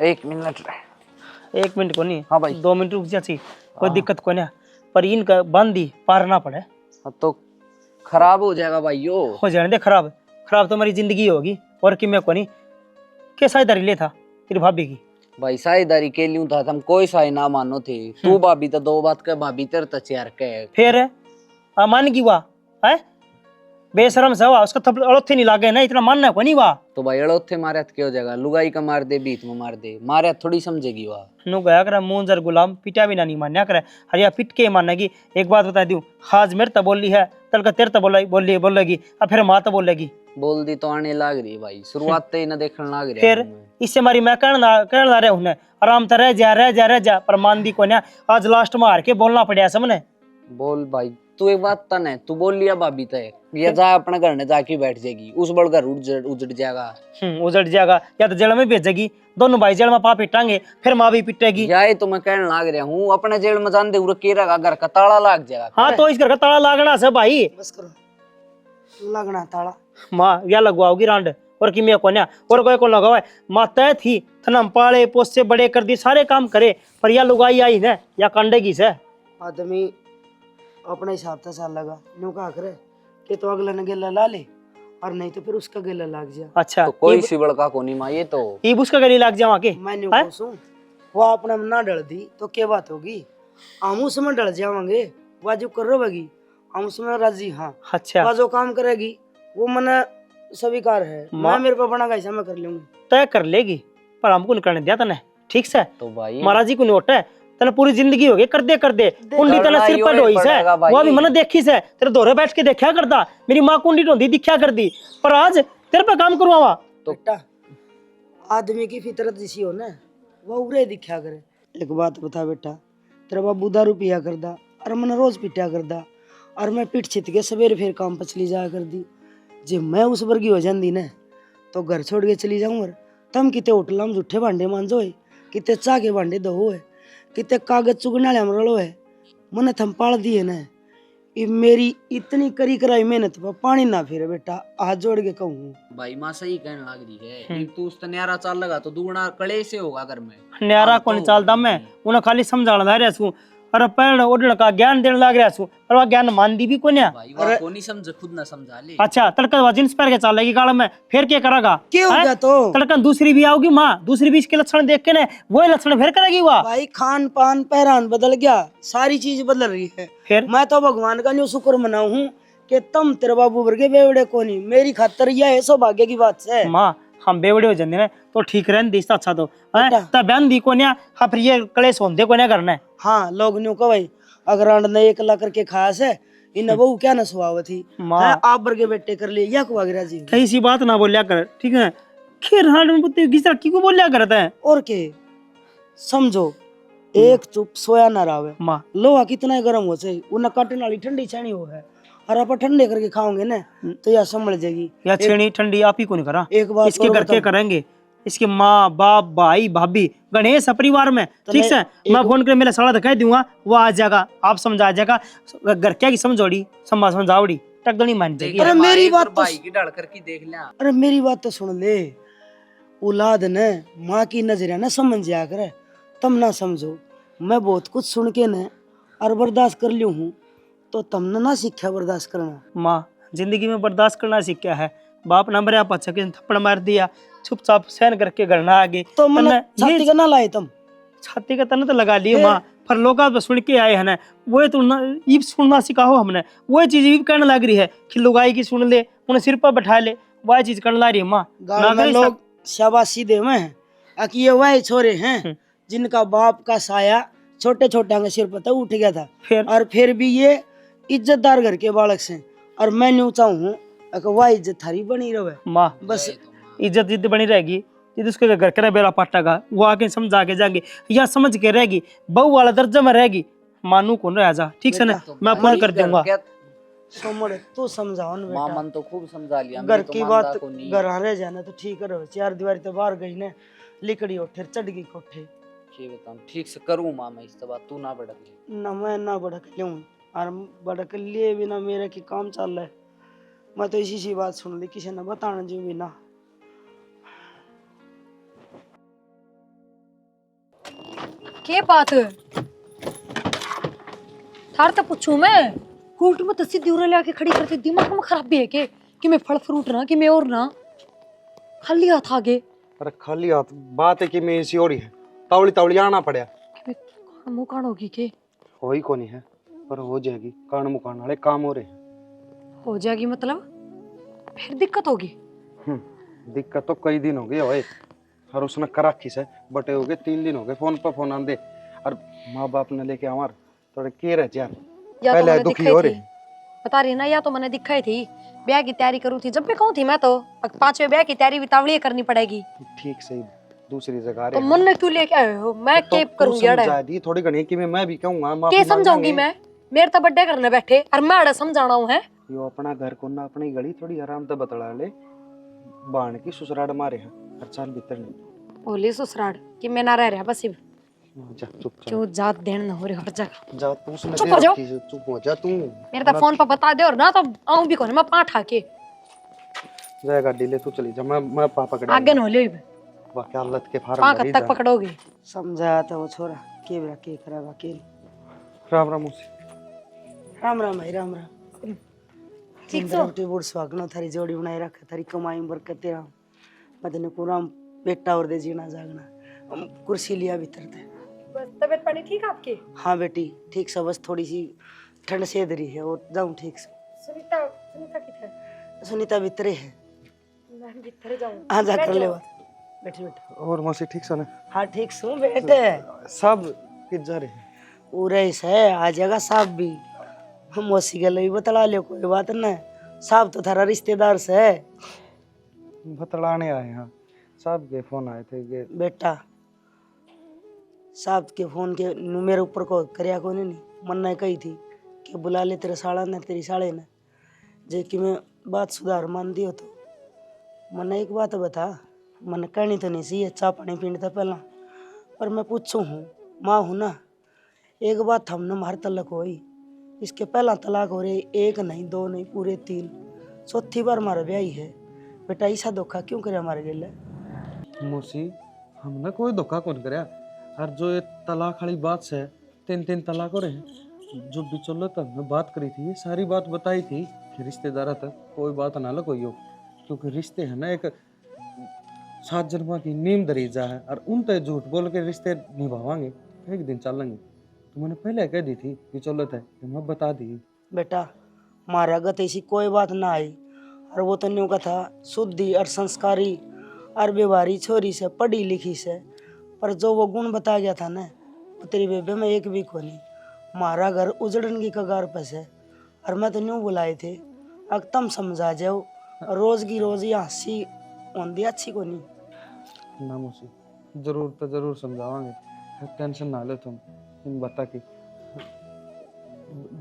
1 मिनट रहे। 1 मिनट को नहीं, हाँ भाई। 2 मिनट रुक जाती, कोई दिक्कत को नहीं, पर इनका बंदी पार ना पड़े। हाँ तो खराब हो जाएगा भाइयों। हो जाने दे खराब, खराब तो हमारी जिंदगी होगी और कि मैं को नहीं। कैसा इधर ले था तेरी भाभी की? भाई साझेदारी के लिए था, हम कोई साई ना मानो थे। तू भाभी तो 2 बात के, भाभी तेरे तो चेयर के। फिर मान की हुआ है बेशरम से हुआ, उसका थप्पड़ अड़ोथे नहीं लागे ना, इतना मानना को नहीं हुआ। तो भाई अड़ोथे मारे क्या हो जाएगा, लुगाई का मार दे, बीच में मार दे, मारे थोड़ी समझेगी वह। नु गया कर मुंजर गुलाम पिटा भी ना नहीं मान्या करे, हरिया पिट के मानेगी। एक बात बता दूं, हाज मेरे तो बोली है, तल का तेरे तो बोलेगी, अब फिर माँ तो बोलेगी। बोल दी तो आने लाग रही भाई, शुरुआत से ही ना देखने लाग रही। फिर इससे मारी मैं कहना रहे उन्हें आराम से रह जा, पर मान दी को ना आज लास्ट मार के बोलना पड़ा सबने। बोल भाई, तू एक बात तन है, तू बोल लिया भाभी तय ये जा अपने घर में जाके बैठ जाएगी, उस बड़ घर उजड़ जाएगा। उजड़ जाएगा, या तो जेल में भेजेगी, दोनों भाई जेल में पा पिटांगे, फिर माँ भी पिटेगी। यार तो मैं कहने लाग रहा हूँ, अपने जेल में जान दे उरे केरा घर का ताला लाग जाएगा। हाँ तो इस घर का ताला लागना से भाई, बस करो, लगना ताला। माँ या लगवाओगी रांड और कि मैं कोन्या और कोई को लगावा है। माँ तय थी थनम पाले पोसे बड़े कर दी, सारे काम करे, पर या लुगाई आई ना या कांडेगी से। आदमी अपने हिसाब से साल लगा न्यू कहा करे कि तो अगला ने गेला ला ले, और नहीं तो फिर उसका गेला लाग जा। अच्छा तो कोई सी बड़का को नहीं माँ, ये तो ईब उसका गली लाग जावा के मैं न्यू हैं? कहूँ वो अपने में ना डल दी तो क्या बात होगी, हम उसमें डल जावांगे, वह जो कर रही हम उसमें राजी। हाँ अच्छा वह जो काम करेगी वो मना स्वीकार है, मैं मेरे पर बना ऐसा मैं कर लूंगी। तय कर लेगी, पर हमको नहीं करने दिया तने, ठीक से तो भाई महाराज जी को नहीं होता है, तने पूरी जिंदगी हो गई कर दे कुंडी तने करना सिर पर ही ढोई से, पड़ेगा भाई। वो भी मैंने देखी से तेरे दोरे बैठ के देखा करता, मेरी माँ कुंडी ढोंदी दिखा कर दी, पर आज तेरे पे काम करवावा। बेटा आदमी की फितरत जैसी हो ना, वह उरे दिखा करे। एक बात बता बेटा, तेरा बाबू दारू पिया करदा और मैंने रोज पिटा करदा, और मैं पीठ छित के सवेरे फिर काम पर चली जाया कर दी। जे मैं उस वर्गी हो जाती ना तो घर छोड़ के चली जाऊँ। तम किते होटल में जूठे भांडे मांजो है, किते चाह के भांडे दहो है, किते कागज चुगने वाले रलो है, मैंने थम पाल दिए ना। ये मेरी इतनी करी कराई मेहनत पर पानी ना फिरे बेटा, हाथ जोड़ के कहूँ। भाई माँ सही कहने लग रही है, एक तू उस न्यारा चाल लगा तो दुगना कड़े से होगा घर में। न्यारा को नहीं चालता मैं, उन्हें खाली समझाना धा रहा हूँ, और पैर ओढ़ने का ज्ञान देने लग रहा हूँ, पर वह ज्ञान मान दी भी को नहीं। भाई वो को नहीं समझ, खुद ना समझा ले। अच्छा तड़का जींस पहन के चल लेगी गाड़ में, फिर क्या करेगा? क्या हो गया तो तड़कन दूसरी भी आओगी माँ, दूसरी भी इसके लक्षण देख के ना वही लक्षण फिर करेगी वह। भाई खान पान पहरान बदल गया, सारी चीज बदल रही है। फिर मैं तो भगवान का न्यू शुक्र मनाऊ हूँ कि तुम तेरे बाबू वर्गे बेवड़े को नहीं, मेरी खातर यह है सौभाग्य की बात है। माँ हम बेवड़े हो जाते ना तो ठीक रहने दी अच्छा तो बेटा। तब बहन दी को नहीं, हाँ फिर ये कलेश होते को नहीं करना। हाँ लोग न्यू को भाई अगर आंड ने 1 लाख करके खाया से इन बहू क्या न सुहाव थी, माँ आप वर्गे बेटे कर लिए या कुआ गिरा जी। कहीं सी बात ना बोलिया कर, ठीक है? खीर हांड में पुत्ते किस तरह की को बोलिया करता है और के समझो एक चुप सोया ना रहा माँ। लोहा कितना ही गर्म हो से, उन्हें काटने वाली ठंडी छानी हो है, और आप ठंडे करके खाओगे ना तो यह संभल जाएगी। या छेनी ठंडी आप ही को नहीं करा, एक बात इसके और करके बताऊं। करेंगे इसके माँ बाप भाई भाभी गणेश है परिवार में, ठीक है। मैं फोन कर मेरा साला दिखाई दूंगा, वो आ जाएगा, आप समझा जाएगा। घर क्या की समझौड़ी समझावड़ी टकदनी मान जाएगी। अरे मेरी बात तो भाई की डाल करके देख लिया। अरे मेरी बात तो सुन ले। औलाद ने माँ की नजर ना समझ जाया करे, तुम ना समझो। मैं बहुत कुछ सुन के न और बर्दाश्त कर लियो हूँ, तो तुमने ना सीखा बर्दाश्त करना। माँ जिंदगी में बर्दाश्त करना सीखा है। बाप ना मरे पाछा के थप्पड़ मार दिया, चुपचाप सहन करके घर ना आगे। तो मैंने छाती का ना लाए तुम। छाती का तने तो लगा लियो माँ, पर लोग आप सुन के आए हैं ना, वो तो ये सुनना सिखाओ हमने। वो चीज भी कहने लग रही है कि लुगाई की सुन ले, उन्हें सिर पर बैठा ले, वह चीज करने लग रही है माँ। गाँव में लोग शाबाशी दे में हैं कि ये वही छोरे हैं जिनका बाप का साया छोटे छोटे के सिर पर तो उठ गया था, और फिर भी ये इज्जतदार घर के बालक से। और मैं न्यू चाहूँ वह इज्जत थारी बनी रहे माँ। बस इज्जत जितनी बनी रहेगी, जिद उसके घर का बेरा पाटेगा, वो आके समझा के जाएंगे या समझ के रहेगी, बहू वाला दर्जा में रहेगी। मानू कौन रह जा, ठीक है ना। मैं फोन कर दूंगा। सोमड़ तू समझाओ ना माँ बेटा। मन तो खूब समझा लिया, घर मेरी तो की मानता बात को नहीं। घर रह जाना तो ठीक रहो। चार दीवारी तो बाहर गई ने, लिकड़ी उठे चढ़ गई कोठे। ये बताऊं ठीक से करूँ माँ मैं इस बात, तू ना भड़क ले। ना मैं ना भड़क लूँ, और भड़क लिए बिना मेरा की काम चल रहा है। मैं तो इसी सी बात सुन ली, किसी ने बताना जो बिना। के बात थार तो पूछू मैं, कोर्ट में तो सीधी उरे लेके खड़ी करते, दिमाग में खराबी है के कि मैं फल फ्रूट ना कि मैं और ना खाली हाथ आगे। अरे खाली हाथ बात है कि मैं इसी और ही है, तावड़ी तावड़ी आना पड़ा। मुँह कान होगी के हो ही को नहीं है, पर हो जाएगी। कान मुकान वाले काम हो रहे हैं। हो जाएगी मतलब फिर दिक्कत होगी। दिक्कत तो कई दिन हो गए ओए, और उसने करा खिस है बटे हो गए 3 दिन हो गए, फोन पर फोन आंदे। और माँ बाप ने लेके हमार थोड़े के रह यार, या तो पहले मैंने दुखी दिखाई हो थी, रही। बता रही ना, या तो मैंने दिखाई थी। ब्याह की तैयारी करूँ थी जब भी कहूँ थी मैं तो 5वें ब्याह की तैयारी बितावड़ी करनी पड़ेगी। ठीक से दूसरी जगह तो मन ने क्यों लेके आए हो? मैं के करूंगी अड़े दी थोड़ी घनी कि मैं भी कहूंगा के समझाऊंगी मैं? मेरे तो बर्थडे करने बैठे और मैं अड़े समझाना हूँ है। यो अपना घर को ना अपनी गली थोड़ी आराम से बतला ले, बाण की ससुराड़ मारे हैं हर साल भीतर नहीं बोली ससुराल कि मैं ना रह रहा बस इब जा चुप क्यों जात देन ना हो रही हर जगह। जा तू उसने चुप हो जाओ। चुप हो जा तू। मेरे तो फोन पर बता दे और ना तो आऊं भी कोने मैं पाठ आके जाए गाड़ी ले तू चली जा, मैं पापा के आगे न हो ले वाकई हालत के फार्म पांच तक पकड़ोगे। समझाया था वो छोरा के बेरा के खराब के। राम राम उसी राम राम भाई राम राम। ठीक सो रोटी बूढ़ सुहागनो थारी जोड़ी बनाए रखा, थारी कमाई में बरकत तेरा। मदन को राम बेटा और दे जीना जागना। हम कुर्सी लिया भीतर थे। बस तबीयत पानी ठीक आपकी? हाँ बेटी ठीक से, बस थोड़ी सी ठंड से दरी है और जाऊँ ठीक से। सुनीता सुनीता किधर? सुनीता भीतरे है। मैं भीतर जाऊं। हाँ जा कर ले बात। बैठी बैठी। और मौसी ठीक से ना? हाँ ठीक सो बेटे। सब किस जा रहे हैं? पूरे है आ जाएगा साहब भी। हम मौसी के लिए बतला लियो, कोई बात न। साहब तो थारा रिश्तेदार से है। बतलाने आए हैं साहब के फोन आए थे कि बेटा साहब के फोन के मेरे ऊपर को करया को नहीं मन ने कही थी कि बुला ले तेरे साड़ा ने तेरी साड़े ने, जे कि मैं बात सुधार मान दियो तो मन एक बात बता। मन कहनी तो नहीं सी चाह पानी पीने था पहला, पर मैं पूछू हूँ माँ हूँ ना। एक बात हमने मार तलक हुई, इसके पहला तलाक हो रहे 1 नहीं 2 नहीं पूरे 3, चौथी बार मारा ब्याही है। बेटा ऐसा धोखा क्यों करे हमारे गेले? मौसी हमने कोई धोखा कौन करया, और जो ये तलाक वाली बात से 3 तलाक हो रहे हैं। जो बिचौलिया तक हमने बात करी थी, ये सारी बात बताई थी कि रिश्तेदार तक कोई बात ना लग हो, क्योंकि रिश्ते है ना एक 7 जन्मों की नीम दरीजा है, और उन तय झूठ बोल के रिश्ते निभावांगे एक दिन चलेंगे। तो मैंने पहले कह दी थी बिचौलिया है कि मैं बता दी। बेटा मारा गत ऐसी कोई बात ना आई, और वो तो न्यू का था शुद्धि और संस्कारी और व्यवहारी छोरी से पढ़ी लिखी से, पर जो वो गुण बता गया था ना वो तेरी बेबे में एक भी को नहीं। मारा घर उजड़न की कगार पर से, और मैं तो न्यू बुलाए थे अब तुम समझा जाओ। रोज की रोज ये हंसी होंदी अच्छी को नहीं। ना मौसी जरूर तो जरूर समझावांगे, टेंशन ना ले तुम। इन बता की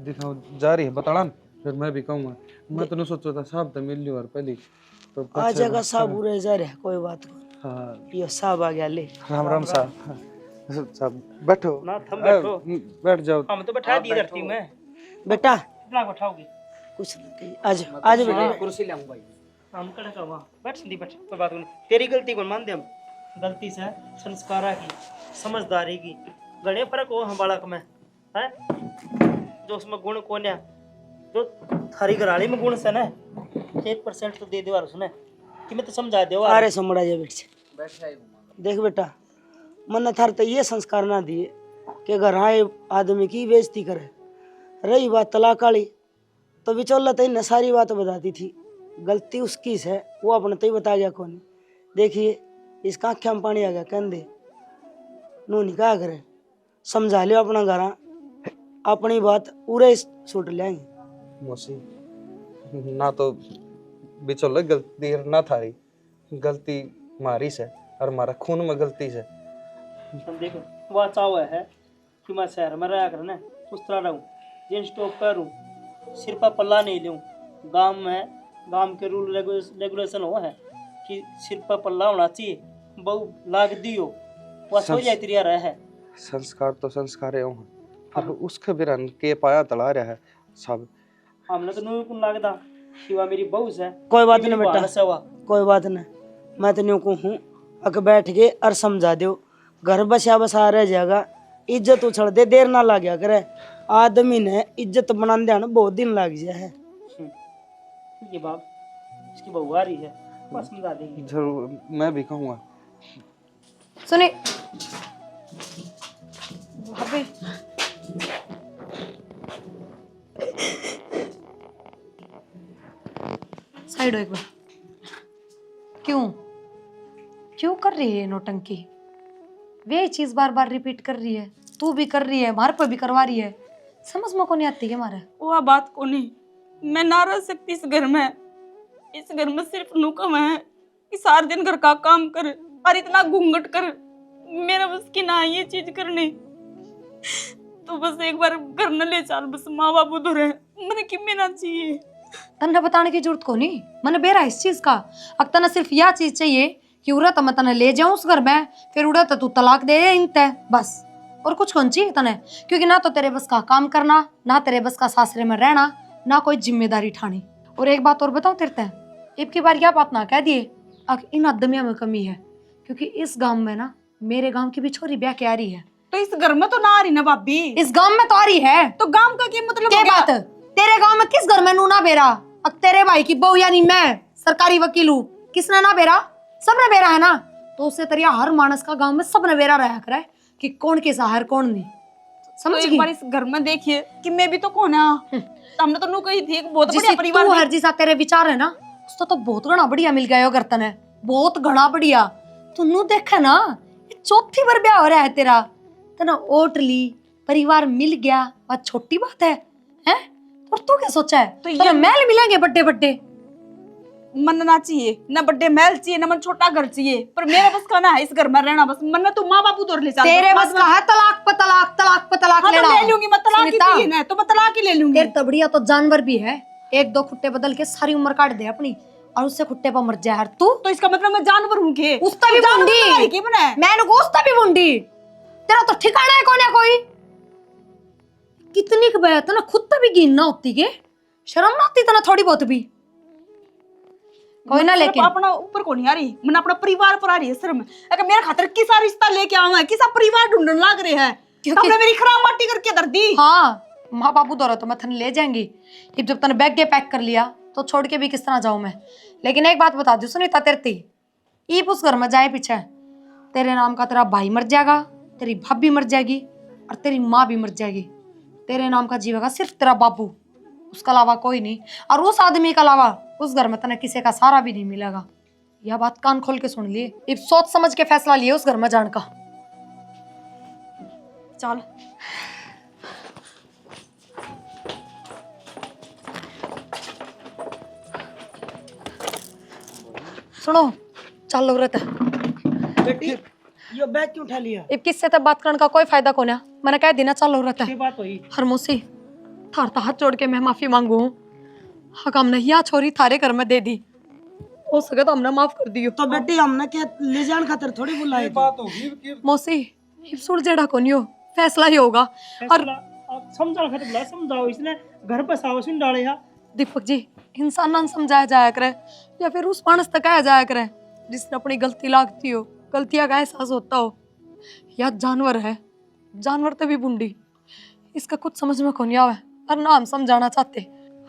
दिखाओ जा रही है बताड़ा, फिर मैं भी कहूँगा। मैं तो नहीं सोचा था साहब तो मिल लियो और पहले तो आ जाएगा साहब रह जा रहा कोई बात को। हाँ यो साहब आ गया ले। राम राम साहब। साहब बैठो। ना तुम बैठो। बैठ जाओ। हम तो बैठा दिए धरती में। बेटा कितना बैठाओगे? कुछ नहीं कही, आज आज बेटा कुर्सी ले भाई। हम कड़ा का वहाँ बैठ संदीप बैठ, कोई बात नहीं। तेरी गलती को मान दे हम, गलती से संस्कारा की, समझदारी की गणे फर्क हो हम बालक में है। जो उसमें गुण कौन है, जो थारी घराली में गुण से ना 1% तो दे दे और उसने कि मैं तो समझा दे। अरे समड़ा जा बेट से। बैठ जाए। देख बेटा, मन थार तो ये संस्कार ना दिए कि घर आए आदमी की बेइज्जती करे। रही बात तलाक वाली, तो बिचौला तो इन्हें सारी बात बताती थी, गलती उसकी है, वो अपने तो ही बता गया कौन। देखिए इसका आँखें में पानी आ गया, कहन दे नू नहीं क्या करे, समझा लियो अपना घर, अपनी बात पूरे सुट लेंगे। मौसी ना तो बिचौला गलती ना थारी, गलती मारी से और हमारा खून में गलती से। देखो वह चाव है कि मैं शहर में रहा कर ना उस तरह रहूं, जींस टॉप पहनूं, सिर पर पल्ला नहीं लूं। गांव में गांव के रूल रेगुलेशन हो है कि सिर पर पल्ला होना चाहिए, बहु लाग दियो वह सो जाए तेरी रहा है। संस्कार तो संस्कार है पर उसके बिना के पाया तला रहा है सब। हमने तो नहीं कुन लागदा कि वह मेरी बहू है। कोई बात कि नहीं मेरी बेटा, बहन से हुआ। कोई बात नहीं, मैं तो न्यू को हूँ अक बैठ के और समझा दो, घर बसा बसा रह जाएगा, इज्जत उछल दे, देर ना लग गया करे। आदमी ने इज्जत बनाने देना बहुत दिन लग गया है। ये बाप इसकी बहू आ रही है, बस समझा देंगे। जरूर मैं भी कहूँगा। सुने भाभी, साइड हो एक बार। क्यों क्यों कर रही है ये नौटंकी? वे चीज बार बार रिपीट कर रही है, तू भी कर रही है, हमारे पर भी करवा रही है, समझ में को नहीं आती है हमारे। वह बात को नहीं, मैं ना रह सकती इस घर में। इस घर में सिर्फ नुकम है कि सारा दिन घर का काम कर और इतना घूंघट कर, मेरा बस की ना ये चीज करनी। तो बस एक बार घर न ले चल, बस माँ बाप उधर है, मैंने कि मेरा चाहिए। तन्ने बताने की जरूरत को नहीं, मैंने बेरा इस चीज का। अब तना सिर्फ यह चीज चाहिए कि उड़ा तो मैं तने ले जाऊं उस घर में, फिर उड़ा तो तू तलाक दे इंते बस, और कुछ कौन चाहिए तने। क्योंकि ना तो तेरे बस का काम करना, ना तेरे बस का सासरे में रहना, ना कोई जिम्मेदारी ठानी। और एक बात और बताऊं तेरे ते, अब की बार यह बात ना कह दिए इन आदमियों में कमी है, क्योंकि इस गांव में ना मेरे गांव की भी छोरी ब्याह के आ रही है। तो इस घर में तो ना आ रही ना भाभी, इस गांव में तो आ रही है। तो गांव का क्या मतलब क्या हो गया? बात, तेरे गांव में किस घर में नूना बेरा? अब तेरे भाई की बहू यानी मैं सरकारी वकील हूँ, किसने ना बेरा? सबने बेरा है ना। तो उससे तरिया हर मानस का गांव में सबने बेरा रहा करे कि कौन किसा है कौन नहीं, समझ तो गई? एक बार इस घर में देखिए कि मैं भी तो कौन है। हमने तो नु कही थी एक बहुत बढ़िया परिवार तू थी। हर जिसा तेरे विचार है ना, उसको तो बहुत घना बढ़िया मिल गया गर्तन है, बहुत घना बढ़िया। तू देखे ना, ये चौथी बार ब्याह हो रहा है तेरा, तना ओट ली, परिवार मिल गया, बात छोटी बात है हैं? और तू क्या सोचा है तो तो ये महल मिलेंगे बड्डे बड्डे? मन ना चाहिए ना, बड़े महल चाहिए ना, मन छोटा घर चाहिए, पर मेरा बस कहना है इस घर में रहना। बस मन तो माँ बाप उधर ले चल, तेरे बस का है तलाक पे तलाक, तलाक पे तलाक हाँ, तो लेना। ले लूंगी मैं, तलाक ही सुनीता, चाहिए ना, तो मैं तलाक ही ले लूंगी। तेरे तबड़िया तो जानवर भी है, एक दो खुट्टे बदल के सारी उम्र काट दे अपनी, और उससे खुट्टे पर मर जाए। तू तो इसका मतलब मैं जानवर हूँ के? उसका भी जानवर मुंडी, तो की बना है। मैंने को उसका भी मुंडी, तेरा तो ठिकाना है कौन है कोई? कितनी की बात है ना, खुद तो भी गिन ना होती के, शर्म ना आती तना थोड़ी बहुत भी? कोई ना, सिर्फ लेकिन अपना ऊपर को नहीं आ रही, मन अपना परिवार पर आ रही है शर्म। अगर मेरे खातिर किसा रिश्ता लेके आवा है, किसा परिवार ढूंढने लग रहे हैं, क्योंकि- हमने मेरी खराब माटी करके धर दी। हाँ, माँ बाबू दौरा तो मैं थन ले जाएंगी, अब जब तने बैग के पैक कर लिया तो छोड़ के भी किस तरह जाऊं मैं। लेकिन एक बात बता दू सुनीता, तेरे ईप उस घर में जाए पीछे, तेरे नाम का तेरा भाई मर जाएगा, तेरी भाभी मर जाएगी, और तेरी माँ भी मर जाएगी। तेरे नाम का जीवेगा सिर्फ तेरा बाबू, उसका अलावा कोई नहीं। और उस आदमी के अलावा उस घर में तने किसी का सहारा भी नहीं मिलेगा। यह बात कान खोल के सुन लिए, अब सोच समझ के फैसला लिए उस घर में जाने का। चल सुनो, चल लो रहता है। बेटी ये बैग क्यों उठा लिया? अब किससे तब बात करने का कोई फायदा को ना, मैंने कह दी ना चल लो रहता है। बात हुई हर मुसी थार हाथ जोड़ के मैं माफी मांगू हूँ। हाँ काम नहीं, या छोरी थारे घर में दे दी, हो सके तो हमने माफ कर दियो। तो बेटी हमने क्या ले जान खातर थोड़ी बुलाए थे। बात होगी कि मौसी ये सुलझेड़ा को नहीं हो, फैसला ही होगा। और आप समझा खत बुला समझाओ, इसने घर पर सावसिन डाले हा। दीपक जी, इंसान ना समझाया जाया करे या फिर उस मानस तक आया जाया करे जिसने अपनी गलती लागती हो, गलतियां का एहसास होता हो। या जानवर है, जानवर तो भी बुंडी, इसका कुछ समझ में कौन आवे और ना हम समझाना चाहते।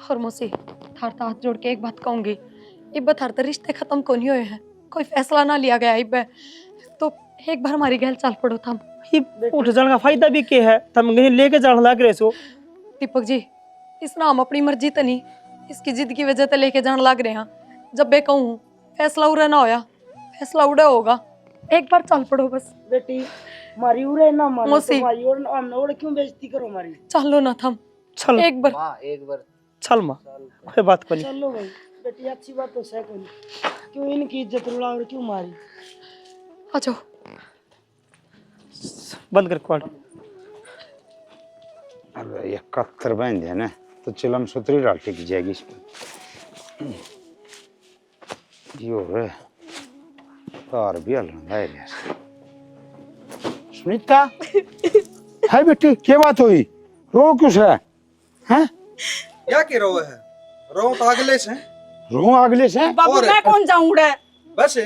और मौसी थार हाथ जोड़ के एक बात कहूंगी, इब थार तो रिश्ते खत्म कोनी हुए हैं, कोई फैसला ना लिया गया इब, तो एक बार हमारी गैल चल पड़ो थम। ये उठ जाने का फायदा भी क्या है, तुम कहीं लेके जाने लग रहे सो। दीपक जी, इस ना हम अपनी मर्जी तो नहीं, इसकी जिद की वजह से लेके जाने लग रहे हैं। जब मैं कहूँ फैसला उड़ा ना होया, फैसला उड़ा होगा। एक बार चल पड़ो बस। बेटी मारी उड़े ना मारो मौसी। तो मारी और हमने और क्यों बेइज्जती करो हमारी। चलो ना थम, चल एक बार। माँ एक बार चल माँ, कोई बात को नहीं। चलो भाई बेटी, अच्छी बात तो सह कोनी, क्यों इनकी इज्जत उड़ा और क्यों मारी। आ जाओ। बंद कर कॉल। अरे ये कत्तर बन दिया ना तो चिलम सुतरी डाल टिक जाएगी इस पर। यो रे तार भी हलना है यार। सुनीता है बेटी, क्या बात हुई, रो क्यों है? हैं क्या के रो है? रो तो अगले से रो अगले से? बाबू मैं कौन जाऊँ रे? बस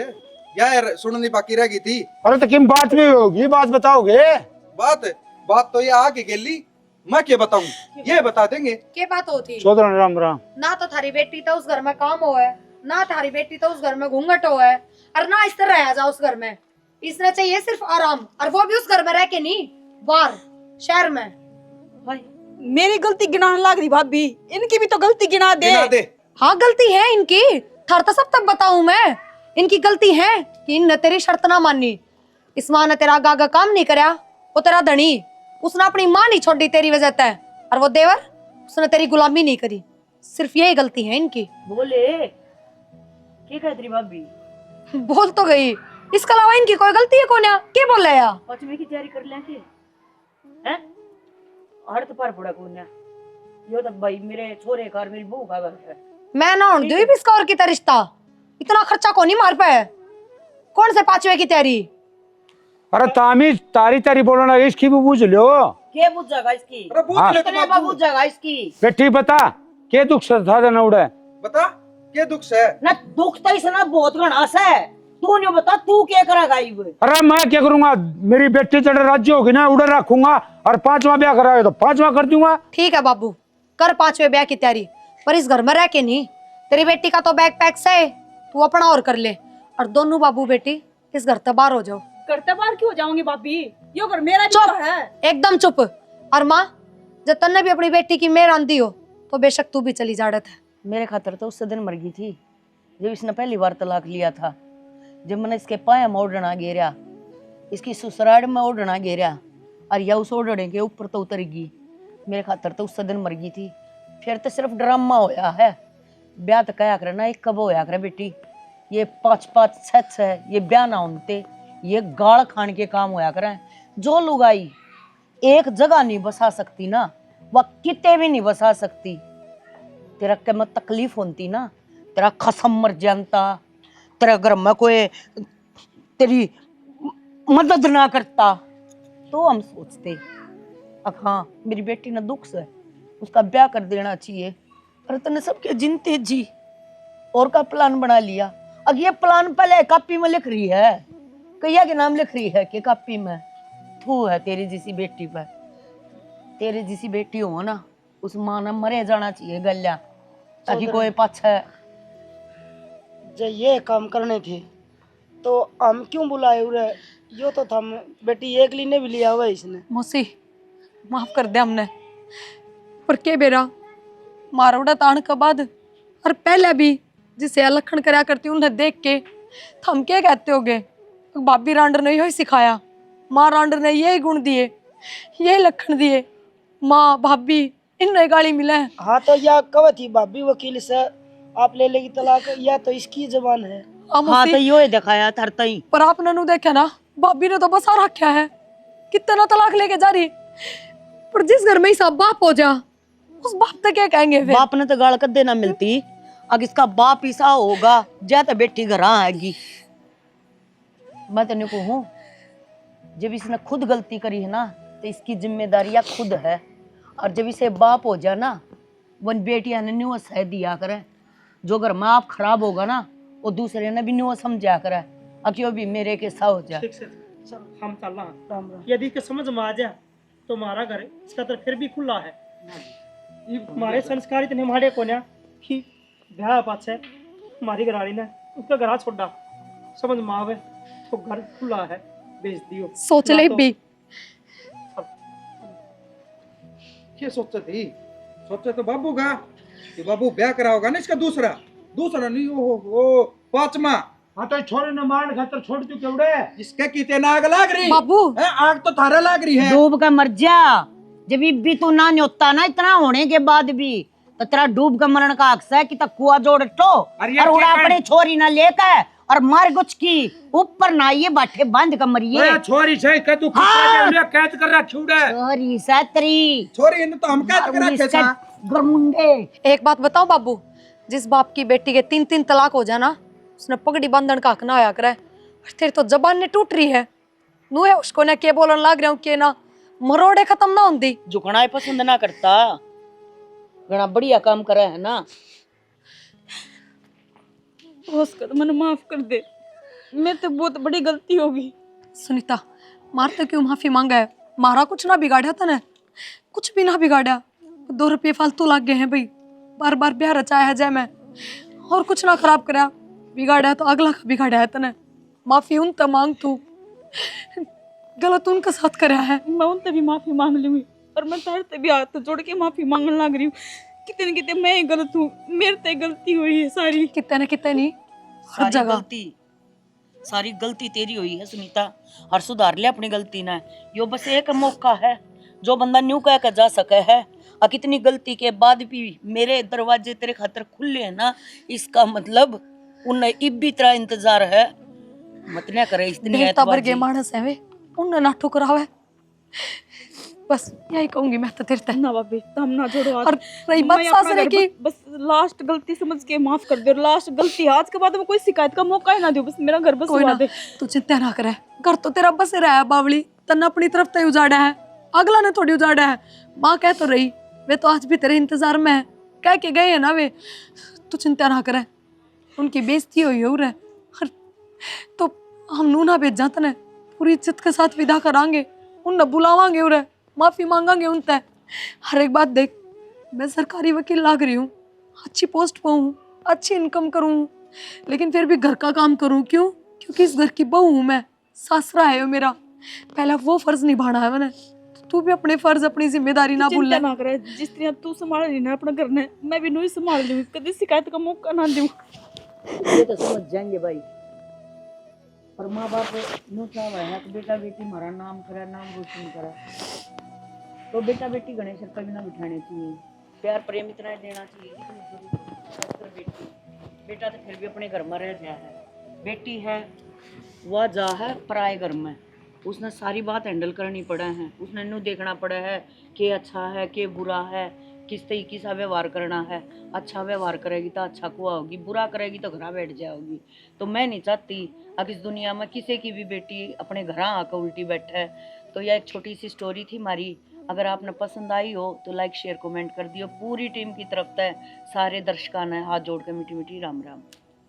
यार सुननी बाकी रह गई थी। अरे तो किन बात में होगी, बात बताओगे? बात तो ये आगे गेली, मैं क्या बताऊं, ये बता देंगे। क्या बात होती? चौधरी राम राम। ना तो थारी बेटी तो उस घर में काम हो है, ना थारी बेटी तो उस घर में घूंघट हो है, और ना इस तरह रह जा उस घर में। इसने चाहिए सिर्फ आराम, और वो भी उस घर में रह के नहीं, बाहर शहर में। भाई मेरी गलती गिनाने लग रही भाभी, इनकी भी तो गलती गिना दे। हाँ गलती है इनकी, थार तो सब तक बताऊं मैं। इनकी गलती है कि इनने तेरी शर्त ना मानी। इस माँ ने तेरा आगा काम नहीं करया, वो तेरा धनी, उसने अपनी माँ नहीं छोड़ी तेरी वजह से, और वो देवर उसने तेरी गुलामी नहीं करी। सिर्फ यही गलती है इनकी। बोले क्या कह रही भाभी? बोल तो गई, इसके अलावा इनकी कोई गलती है कौन है? क्या बोल रहा है? पचमी की तैयारी कर लें के हैं? हड़त पर पड़ा कौन है? यो तो भाई मेरे छोरे का और मेरी बहू का घर है। मैं ना हूं दूई इसका और की रिश्ता, इतना खर्चा को नहीं मार पाए। कौन से पांचवे की तैयारी? अरे तामी तारी तारी बोलना, इसकी भी पूछ लो। क्या बुझ जाएगा इसकी? अरे पूछ हाँ। ले कितने बाबू जाएगा इसकी? बेटी बता क्या दुख था ना उड़े? बता क्या दुख है? ना दुख तो इसना बहुत घना सा है। तू नहीं बता तू क्या करेगा इब? अरे मैं क्या करूंगा, मेरी बेटी जड़े राज्य होगी ना उड़े रखूंगा, और पांचवा ब्याह कराए तो पांचवा कर दूंगा। ठीक है बाबू, कर पांचवे ब्याह की तैयारी, पर इस घर में रह के नहीं। तेरी बेटी का तो बैग पैक से, तू अपना और कर ले, और दोनों बाबू बेटी इस घर से बाहर हो जाओ। करते बार क्यों जाऊंगी भाभी, यो घर मेरा भी तो है। एकदम चुप। और माँ, जब तन्ने भी अपनी बेटी की मेहर आंदी हो तो बेशक तू भी चली जाड़त है। मेरे खातर तो उससे दिन मर गई थी जब इसने पहली बार तलाक लिया था। जब मैंने इसके पाया में ओढ़ना गेरा, इसकी ससुराल में ओढ़ना गेरा, और या उस ओढ़ने के ऊपर तो उतर गई। मेरे खातर तो उससे दिन मर गई थी। फिर तो सिर्फ ड्रामा होया है। ब्याह तो कया करे ना, एक कब होया करे बेटी। ये 5-5 6 है, ये ब्याह ना होते, ये गाल खान के काम होया करें। जो लुगाई एक जगह नहीं बसा सकती ना, वह किते भी नहीं बसा सकती। तेरा के में तकलीफ होती ना, तेरा खसम मर जानता, तेरा घर में कोई तेरी मदद ना करता तो हम सोचते अब हाँ मेरी बेटी ने दुख से उसका ब्याह कर देना चाहिए। पर तूने सबके जिनते जी और का प्लान बना लिया। अब ये प्लान पहले कॉपी में लिख रही है, कैया के नाम लिख रही है कि कॉपी में थू है तेरी जैसी बेटी पर। तेरी जैसी बेटी हो ना, उस माँ ने मरे जाना चाहिए गल्या, ताकि कोई पाछे। जब ये काम करने थे तो हम क्यों बुलाए उरे? यो तो था बेटी एक ली ने भी लिया हुआ है इसने। मौसी माफ कर दे हमने, पर के बेरा मारोड़ा तान के बाद और पहले भी जिसे अलखन करा करती उन्हें देख के हम क्या कहते होगे? भाभी रांडर ने यही सिखाया, माँ रांडर ने यही गुण दिए, यही लखन दिए। माँ भाभी इन्हें गाली मिला है। हाँ तो या कब थी भाभी वकील से आप ले लेगी तलाक, या तो इसकी जबान है। हाँ तो यो ही दिखाया थरता ही। पर आपने नु देखा ना, भाभी ने तो बसा रखा है, कितना तलाक लेके जा रही। पर जिस घर में ही सब बाप हो जा, उस बाप तक क्या कहेंगे फिर? बाप ने तो गाल कदे ना मिलती, अब इसका बाप ऐसा होगा जा तो बेटी घर आएगी। मैं तेने कहूँ जब इसने खुद गलती करी है ना तो इसकी जिम्मेदारियां खुद है, और जब इसे बाप हो जाए ना वन बेटियां ने न्यू सह दिया करे। जो घर में आप खराब होगा ना वो दूसरे ने भी न्यू समझा करे, क्यों भी मेरे के सा हो जाए। ठीक से सर, हम चल रहा यदि के समझ में आ जाए तो हमारा घर इसका तो फिर भी खुला है। ये हमारे संस्कार इतने हमारे को ना कि ब्याह पास है हमारी घराड़ी ने उसका घर छोड़ा, समझ में आवे तो घर खुला है बेच दियो। सोच ले भी क्या सोचे तो बाबू का कि बाबू ब्याह करा होगा ना इसका दूसरा नहीं वो पांचवा। हाँ तो छोरे न मारने खातर छोड़ तू केवड़े इसके कीते ना आग लाग रही बाबू है, आग तो थारे लाग रही है। डूब का मर जा। जब भी तू ना न्योता ना इतना होने के बाद भी तो तेरा डूब का मरण का हक है कि तक कुआ जोड़ टो और उड़ा अपने छोरी ना लेकर और मार गुच की ऊपर ना ये बाठे बांध कर मरिए। छोरी से के तू कुत्ता कैद कर रहा छुड़े छोरी सतरी छोरी इन तो हम क्या कर रखे था गरमुंडे। एक बात बताओ बाबू, जिस बाप की बेटी के 3 तलाक हो जाना उसने पगड़ी बांधन का हक ना होया करे। तेरी तो जबान ने टूट रही है, नू है उसको ना के बोलन लाग रहा हूँ के ना मरोड़े खत्म ना होंदी। झुकना ही पसंद ना करता, घना बढ़िया काम करे है ना। उसका तो मैंने माफ कर दे, मेरे तो बहुत बड़ी गलती होगी। सुनीता मार तो क्यों माफी मांगा है, मारा कुछ ना बिगाड़ा था ना, कुछ भी ना बिगाड़ा। 2 रुपये फालतू लग गए हैं भाई, बार बार ब्याह रचाया है जय मैं और कुछ ना खराब करा, बिगाड़ा तो अगला का बिगाड़ा है तने। माफी उन तक मांग तू, गलत उनका साथ करा है। मैं उनसे भी माफी मांग लूंगी और मैं तार से भी हाथ जोड़ के माफी मांगने लग रही हूँ। कितने न कितने मैं ही गलत हूँ, मेरे से गलती हुई है सारी। कितने न कितने नहीं हर जगह सारी गलती तेरी हुई है सुनीता, और सुधार ले अपनी गलती ना। यो बस एक मौका है जो बंदा न्यू कह कर जा सके है, और कितनी गलती के बाद भी मेरे दरवाजे तेरे खातर खुले हैं ना, इसका मतलब उन्हें इब भी तेरा इंतजार है। मत ना करे इतनी बरगे मानस है वे उन्हें ना ठुकरावे। बस यही कहूंगी मैं तो तेरे से। ना बाबी हम ना छोड़ो हाथ। और रही बात सासरे की, बस लास्ट गलती समझ के माफ कर दे, और लास्ट गलती आज के बाद में कोई शिकायत का मौका ही ना दो, बस मेरा घर बस कोई ना दे। तू चिंता ना करे, घर तो तेरा बस रहा है बावली, तन्ना अपनी तरफ से उजाड़ा है, अगला ने थोड़ी उजाड़ा है। माँ कह तो रही वे तो आज भी तेरे इंतजार में है, कह के गए है ना वे। तू चिंता ना करे, उनकी बेइज्जती हुई हो रहा है तो हम नू ना भेज जाते ना, पूरी इज्जत के साथ विदा करांगे, उन बुलावांगे उन्हें, माफी मांगांगे उनसे। हर एक बात देख, मैं सरकारी वकील लाग रही हूँ, अच्छी पोस्ट पर हूँ, अच्छी इनकम करूँ, लेकिन फिर भी घर का काम करूँ। क्यों? क्योंकि इस घर की बहू हूँ मैं, सासरा है मेरा, पहला वो फर्ज निभाना है मैंने। तू भी अपने फर्ज अपनी जिम्मेदारी ना भूल। चिंता ना करे, जिस तरह तू संभाल रही ना अपना घर ने, मैं भी नू संभाल लूंगी, कभी शिकायत का मौका ना दूं। ये तो समझ जाएंगे भाई, पर माँ बाप नो चाहे है कि बेटा बेटी हमारा नाम करे, नाम रोशन करे, तो बेटा बेटी गणेश का भी ना बिठाने चाहिए, प्यार प्रेम इतना ही देना चाहिए। बेटा तो फिर भी अपने घर में रह गया है, बेटी है वह जा है पराए घर में, उसने सारी बात हैंडल करनी पड़ा है, उसने न्यू देखना पड़ा है कि अच्छा है कि बुरा है, किस तरीके से व्यवहार करना है। अच्छा व्यवहार करेगी तो अच्छा कुआ होगी, बुरा करेगी तो घर बैठ जाओगी। तो मैं नहीं चाहती अब इस दुनिया में किसी की भी बेटी अपने घर आकर उल्टी बैठे। तो यह एक छोटी सी स्टोरी थी हमारी, अगर आपने पसंद आई हो तो लाइक शेयर कमेंट कर दियो। पूरी टीम की तरफ से सारे दर्शकों ने हाथ जोड़ के मीठी मीठी राम राम।